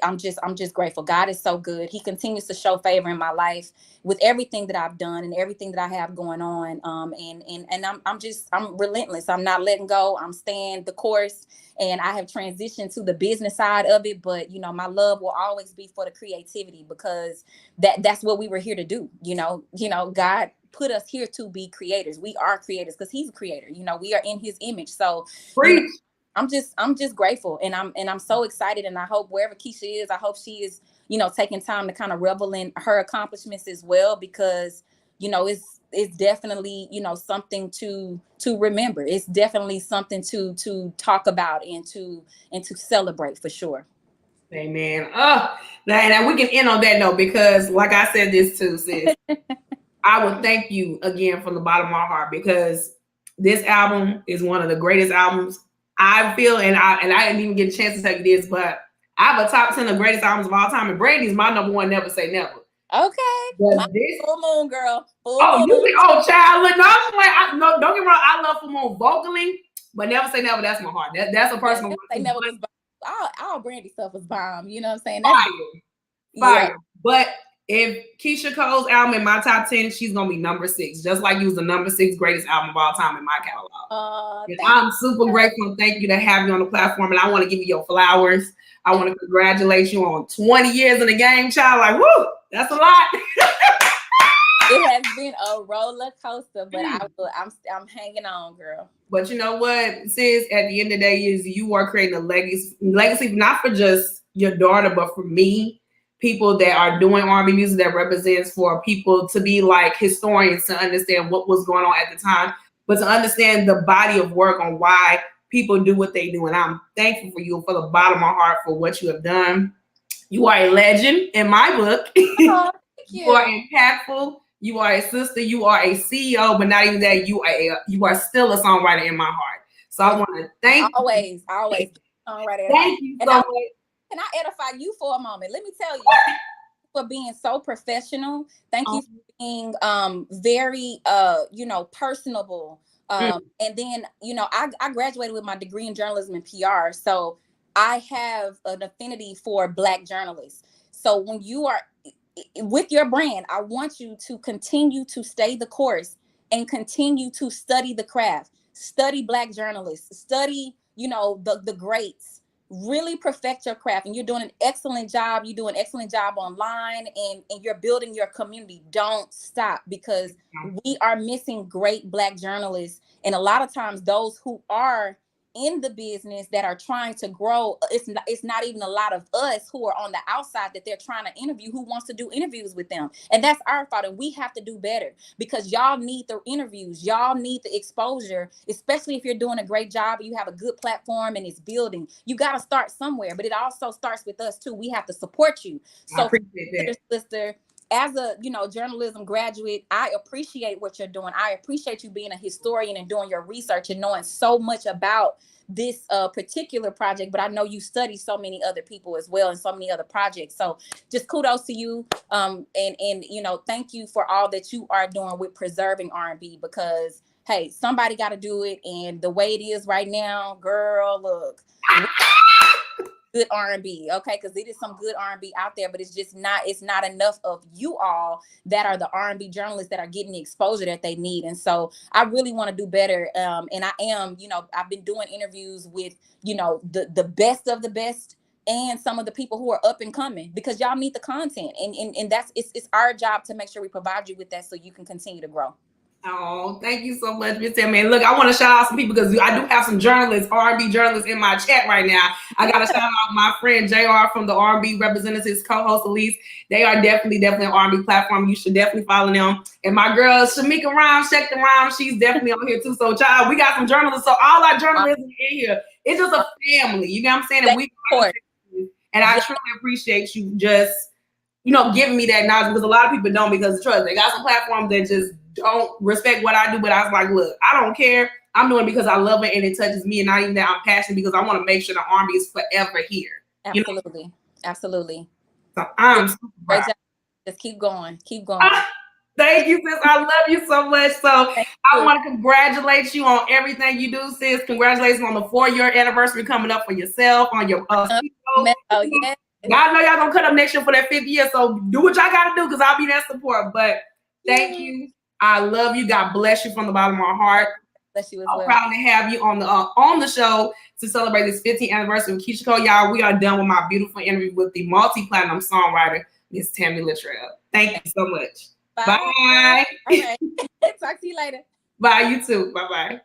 I'm just grateful. God is so good. He continues to show favor in my life with everything that I've done and everything that I have going on. And I'm relentless. I'm not letting go. I'm staying the course, and I have transitioned to the business side of it. But you know, my love will always be for the creativity, because that's what we were here to do. You know, God put us here to be creators. We are creators because He's a creator. You know, we are in His image. So you know, I'm just grateful, and I'm so excited, and I hope wherever Keyshia is, I hope she is, you know, taking time to kind of revel in her accomplishments as well, because you know it's definitely, you know, something to remember. It's definitely something to talk about and to celebrate for sure. Amen. Now we can end on that note, because like I said this too, sis. I would thank you again from the bottom of my heart, because this album is one of the greatest albums I feel, and I didn't even get a chance to tell you this, but I have a top 10 of greatest albums of all time, and Brandy's my number one. Never say never. Okay, Full Moon girl. Child, look, no, don't get me wrong. I love Full Moon vocally, but Never Say Never. That's my heart. That's a personal. Never Say Never was all Brandy stuff was bomb. You know what I'm saying? Fire. But if Keyshia Cole's album in my top 10, she's gonna be number 6, just like you was the number 6 greatest album of all time in my catalog. I'm super grateful and thank you to have you on the platform, and I want to give you your flowers. I want to congratulate you on 20 years in the game, child. Like, woo, that's a lot. It has been a roller coaster, but I'm hanging on, girl. But you know what, sis, at the end of the day, is you are creating a legacy not for just your daughter, but for me, people that are doing R&B music that represents for people to be like historians to understand what was going on at the time, but to understand the body of work on why people do what they do. And I'm thankful for you for the bottom of my heart for what you have done. You are a legend in my book. Oh, thank you. You are impactful. You are a sister. You are a CEO, but not even that. You are still a songwriter in my heart. So I want to thank always songwriter. Thank you so much. Can I edify you for a moment? Let me tell you, for being so professional. Thank you for being very personable. And then I graduated with my degree in journalism and PR, so I have an affinity for Black journalists. So when you are with your brand, I want you to continue to stay the course and continue to study the craft, study Black journalists, study the greats. Really perfect your craft, and you're doing an excellent job. You do an excellent job online, and you're building your community. Don't stop, because we are missing great Black journalists, and a lot of times those who are in the business that are trying to grow, it's not even a lot of us who are on the outside that they're trying to interview who wants to do interviews with them. And that's our fault, and we have to do better, because y'all need the interviews, y'all need the exposure, especially if you're doing a great job and you have a good platform and it's building. You got to start somewhere, but it also starts with us too. We have to support you. So sister, as a journalism graduate, I appreciate what you're doing. I appreciate you being a historian and doing your research and knowing so much about this particular project. But I know you study so many other people as well and so many other projects. So just kudos to you. And thank you for all that you are doing with preserving R&B, because hey, somebody got to do it. And the way it is right now, girl, look. Good R&B, okay, because it is some good R&B out there, but it's not enough of you all that are the R&B journalists that are getting the exposure that they need. And so I really want to do better, and I am, I've been doing interviews with the best of the best and some of the people who are up and coming, because y'all need the content, and that's it's our job to make sure we provide you with that so you can continue to grow. Oh, thank you so much, Miss Tami. Look, I want to shout out some people, because I do have some journalists, R&B journalists in my chat right now. I got to shout out my friend JR from the R&B Representatives, co-host Elise. They are definitely an R&B platform. You should definitely follow them. And my girl, Shamika Rhymes, Check the Rhymes, she's definitely on here too. So, child, we got some journalists. So all our journalists in here, it's just a family. You know what I'm saying? And I truly appreciate you just, giving me that knowledge, because a lot of people don't, because trust, they got some platforms that just don't respect what I do. But I was like, look, I don't care. I'm doing it because I love it and it touches me, and not even that I'm passionate, because I want to make sure the R&B is forever here. Absolutely. Absolutely. So I'm super proud. Just keep going. Keep going. Thank you, sis. I love you so much. So I want to congratulate you on everything you do, sis. Congratulations on the 4-year anniversary coming up for yourself, on your yes. I know y'all gonna cut up next year for that 5th year, so do what y'all gotta do, because I'll be there support. But thank you. I love you. God bless you from the bottom of my heart. Bless you as well. I'm proud to have you on the show to celebrate this 15th anniversary of Keyshia Cole. Y'all, we are done with my beautiful interview with the multi-platinum songwriter, Miss Tami Latrell. Thank you so much. Bye. All right. Talk to you later. Bye, you too. Bye-bye.